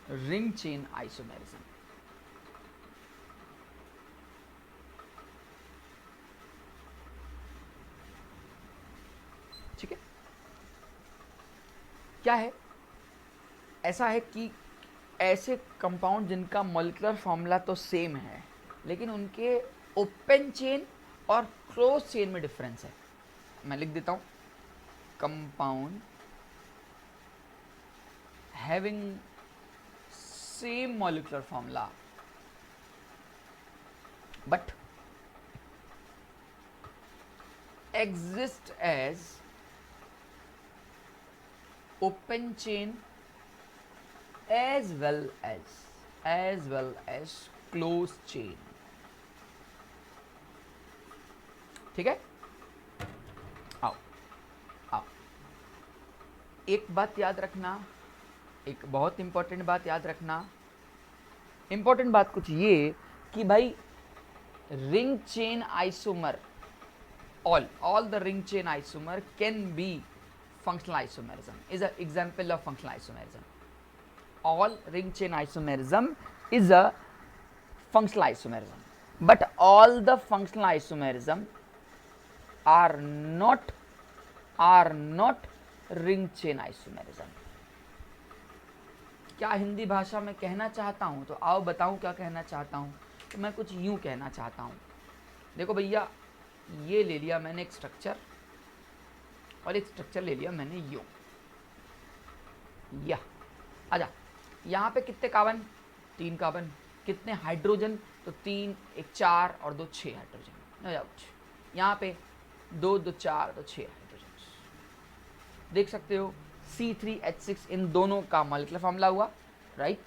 रिंग चेन आइसोमेरिज्म। ठीक है, क्या है, ऐसा है कि ऐसे कंपाउंड जिनका मॉलिक्यूलर फॉर्मूला तो सेम है लेकिन उनके ओपन चेन और क्लोज चेन में डिफरेंस है। मैं लिख देता हूं, compound having same molecular formula but exist as open chain as well as closed chain। ठीक है, आओ आओ, एक बात याद रखना, एक बहुत इंपॉर्टेंट बात याद रखना। इंपॉर्टेंट बात कुछ ये कि भाई ring chain isomer, all the ring chain isomer can be functional isomerism, is an example of functional isomerism. All ring chain isomerism is a functional isomerism, but all the functional isomerism are not ring chain isomerism। क्या हिंदी भाषा में कहना चाहता हूं, तो आओ बताऊं क्या कहना चाहता हूं। तो मैं कुछ यूं कहना चाहता हूं, देखो भैया, ये ले लिया मैंने एक स्ट्रक्चर और एक स्ट्रक्चर ले लिया मैंने यूं, या आजा, यहाँ पे कितने कार्बन, 3 कार्बन, कितने हाइड्रोजन, तो 3, 1 4 और 2 6 हाइड्रोजन। यहाँ पे 2 2 4 2 6 हाइड्रोजन। देख सकते हो C3H6 इन दोनों का मॉलिक्यूलर फॉर्मूला हुआ, राइट।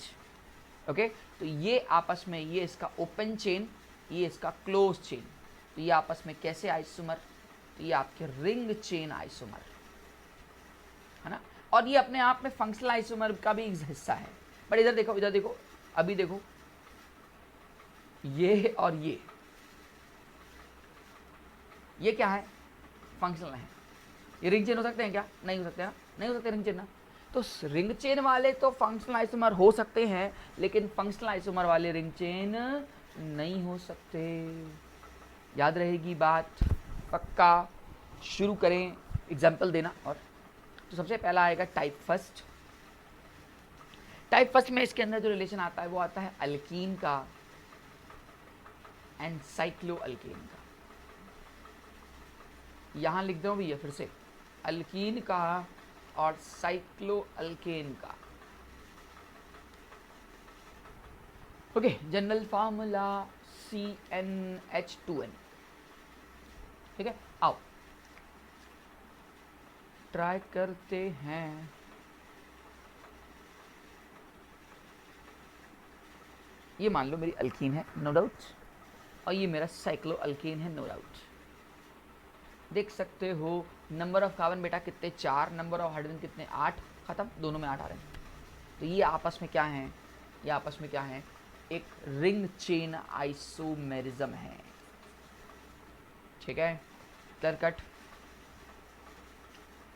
ओके, तो ये आपस में, ये इसका ओपन चेन, ये इसका क्लोज चेन, तो ये आपस में कैसे आइसोमर, तो ये आपके रिंग चेन आइसोमर है ना। और ये अपने आप में फंक्शनल आइसोमर का भी एक हिस्सा है। बट इधर देखो, इधर देखो, अभी देखो, ये और ये क्या है, फंक्शनल है। ये रिंग चेन हो सकते हैं क्या, नहीं हो सकते ना, नहीं हो सकते रिंग चेन ना। तो रिंग चेन वाले तो फंक्शनल आइसोमर हो सकते हैं लेकिन फंक्शनल आइसोमर वाले रिंग चेन नहीं हो सकते। याद रहेगी बात, पक्का। शुरू करें, एग्जाम्पल देना। और तो सबसे पहला आएगा टाइप फर्स्ट। टाइप फर्स्ट में इसके अंदर जो रिलेशन आता है वो आता है अल्कीन का एंड साइक्लो अल्केन का। यहां लिख दो भैया फिर से, अल्कीन का और साइक्लो अल्केन का। Okay, general formula CnH2n। ठीक है, आओ ट्राई करते हैं। ये मान लो मेरी अल्कीन है, नो डाउट, और ये मेरा साइक्लो अल्केन है, नो डाउट। देख सकते हो नंबर ऑफ कार्बन बेटा कितने, 4, नंबर ऑफ हाइड्रोजन कितने, 8, खत्म, दोनों में 8 आ रहे हैं। तो ये आपस में क्या है, ये आपस में क्या है, एक रिंग चेन आइसोमेरिज्म है। ठीक है, क्लियर कट।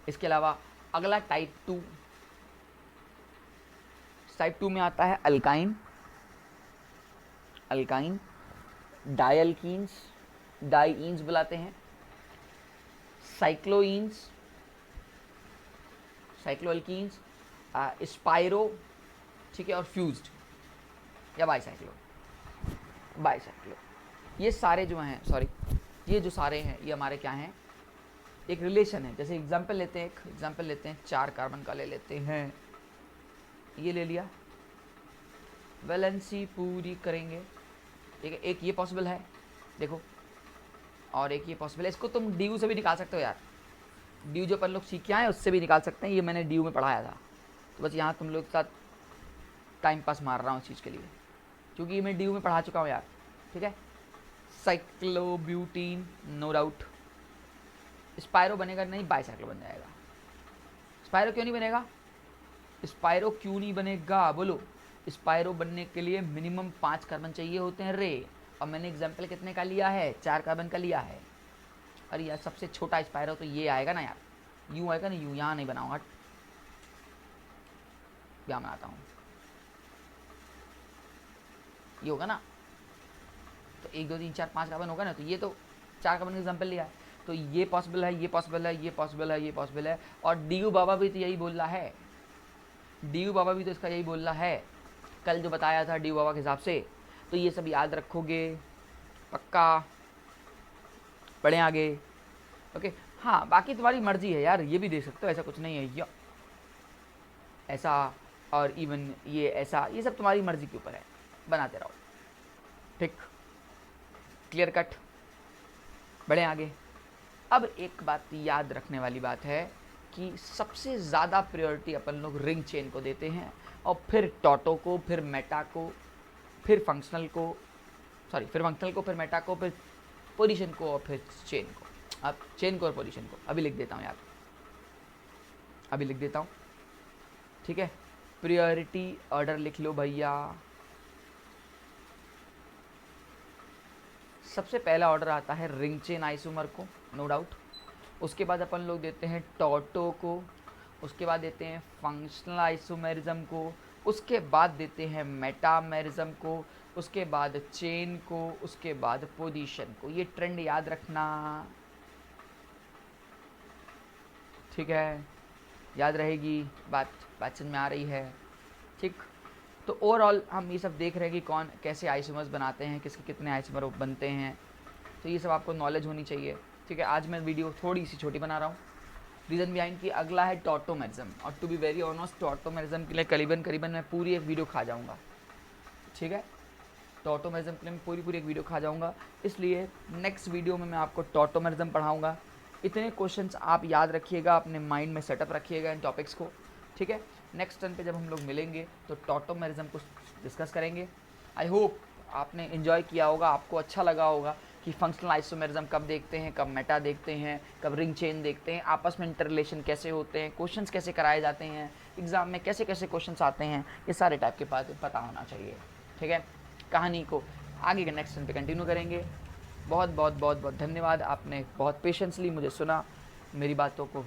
इसके अलावा अगला टाइप 2, टाइप 2 में आता है अल्काइन, अल्काइन, डायल्कीन्स, डाईन्स बुलाते हैं, साइक्लोइन्स, साइक्लोअल्कीन्स, स्पाइरो, ठीक है, और फ्यूज्ड या बाईसाइक्लो, बाईसाइक्लो। ये सारे जो हैं, सॉरी, ये जो सारे हैं ये हमारे क्या हैं, एक रिलेशन है। जैसे एग्जाम्पल लेते हैं, एक एग्जाम्पल लेते हैं, 4 कार्बन का ले लेते हैं, ये ले लिया, वैलेंसी पूरी करेंगे। एक ये पॉसिबल है, देखो, और एक ये पॉसिबल है। इसको तुम ड्यू से भी निकाल सकते हो यार, ड्यू जो अपन लोग सीख के आए उससे भी निकाल सकते हैं। ये मैंने ड्यू में पढ़ाया था, तो बस यहाँ तुम लोग के साथ टाइम पास मार रहा हूँ इस चीज़ के लिए, क्योंकि ये मैं ड्यू में पढ़ा चुका हूँ यार। ठीक है, साइक्लोब्यूटीन, नो डाउट। स्पायरो बनेगा नहीं, बाईसाइक्लो बन जाएगा। स्पायरो क्यों नहीं बनेगा, स्पायरो क्यों नहीं बनेगा बोलो। स्पायरो बनने के लिए मिनिमम 5 कार्बन चाहिए होते हैं रे, और मैंने एग्जाम्पल कितने का लिया है, 4 कार्बन का लिया है। अरे यार सबसे छोटा स्पाइरो तो ये आएगा ना यार, यूँ आएगा ना, यूँ, यहाँ नहीं बनाऊँगा, यहाँ बनाता हूँ, ये होगा ना, तो 1 2 3 4 5 कार्बन होगा ना, तो ये तो 4 कार्बन का एग्जाम्पल लिया है, तो ये पॉसिबल है, ये पॉसिबल है, ये पॉसिबल है, ये पॉसिबल है। और डीयू बाबा भी तो यही बोल रहा है, डीयू बाबा भी तो इसका यही बोल रहा है, कल जो बताया था डीयू बाबा के हिसाब से। तो ये सब याद रखोगे पक्का, बढ़े आगे। ओके, हाँ बाकी तुम्हारी मर्जी है यार, ये भी देख सकते हो, ऐसा कुछ नहीं है, या ऐसा और इवन ये ऐसा, ये सब तुम्हारी मर्जी के ऊपर है, बनाते रहो, ठीक, क्लियर कट, बढ़े आगे। अब एक बात याद रखने वाली बात है कि सबसे ज़्यादा प्रायोरिटी अपन लोग रिंग चेन को देते हैं, और फिर टॉटो को, फिर मेटा को, फिर फंक्शनल को, सॉरी फिर फंक्शनल को, फिर मेटा को, फिर पोजीशन को, और फिर चेन को। अब चेन को और पोजीशन को अभी लिख देता हूँ यार, अभी लिख देता हूँ, ठीक है। प्रायोरिटी ऑर्डर लिख लो भैया। सबसे पहला ऑर्डर आता है रिंग चेन आइसोमर को, नो डाउट। उसके बाद अपन लोग देते हैं टॉटो को, उसके बाद देते हैं फंक्शनल आइसोमेरिज्म को, उसके बाद देते हैं मेटामेरिज्म को, उसके बाद चेन को, उसके बाद पोजीशन को। ये ट्रेंड याद रखना, ठीक है, याद रहेगी बात, बात समझ में आ रही है, ठीक। तो ओवरऑल हम ये सब देख रहे हैं कि कौन कैसे आइसोमर्स बनाते हैं, किसके कितने आइसोमर बनते हैं, तो ये सब आपको नॉलेज होनी चाहिए, ठीक है। आज मैं वीडियो थोड़ी सी छोटी बना रहा हूँ, रीज़न बिहाइंड कि अगला है टॉटोमेरिज्म, और to be very honest tautomerism के लिए करीबन मैं पूरी एक वीडियो खा जाऊँगा, ठीक है। टॉटोमेरिज्म के लिए मैं पूरी एक वीडियो खा जाऊँगा, इसलिए नेक्स्ट वीडियो में मैं आपको टॉटोमेरिज्म पढ़ाऊँगा। इतने क्वेश्चंस आप याद रखिएगा, अपने माइंड में सेटअप रखिएगा इन टॉपिक्स को, ठीक है। नेक्स्ट टर्न पे जब हम लोग मिलेंगे तो टॉटोमेरिज्म को डिस्कस करेंगे। आई होप आपने इन्जॉय किया होगा, आपको अच्छा लगा होगा कि फंक्शनल आइसोमेरिज्म कब देखते हैं, कब मेटा देखते हैं, कब रिंग चेन देखते हैं, आपस में इंटर रिलेशन कैसे होते हैं, क्वेश्चंस कैसे कराए जाते हैं, एग्ज़ाम में कैसे कैसे क्वेश्चंस आते हैं, ये सारे टाइप के बात पता होना चाहिए, ठीक है। कहानी को आगे के नेक्स्ट टर्न पे कंटिन्यू करेंगे। बहुत बहुत बहुत बहुत धन्यवाद, आपने बहुत पेशेंसली मुझे सुना, मेरी बातों को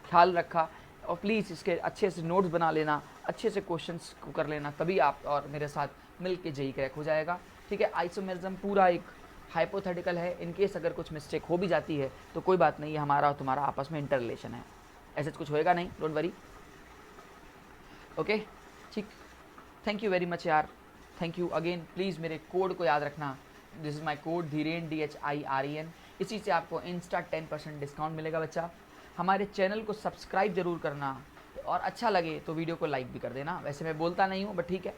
ख्याल रखा, और प्लीज़ इसके अच्छे से नोट्स बना लेना, अच्छे से क्वेश्चंस को कर लेना, तभी आप और मेरे साथ मिल के जेई क्रैक हो जाएगा, ठीक है। आइसोमेरिज्म पूरा एक हाइपोथेटिकल है, इनकेस अगर कुछ मिस्टेक हो भी जाती है तो कोई बात नहीं है, हमारा और तुम्हारा आपस में इंटर रिलेशन है, ऐसा कुछ होएगा नहीं, डोंट वरी, ओके, ठीक। थैंक यू वेरी मच यार, थैंक यू अगेन। प्लीज़ मेरे कोड को याद रखना, this is my code Dhiren DHIREN, इसी से आपको इंस्टा 10% डिस्काउंट मिलेगा बच्चा। हमारे चैनल को सब्सक्राइब जरूर करना, और अच्छा लगे तो वीडियो को लाइक भी कर देना, वैसे मैं बोलता नहीं हूँ बट ठीक है,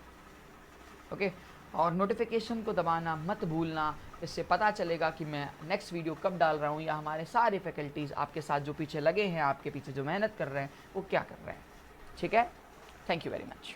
ओके। और नोटिफिकेशन को दबाना मत भूलना, इससे पता चलेगा कि मैं नेक्स्ट वीडियो कब डाल रहा हूँ, या हमारे सारे फैकल्टीज़ आपके साथ जो पीछे लगे हैं, आपके पीछे जो मेहनत कर रहे हैं वो क्या कर रहे हैं, ठीक है। Thank you very much.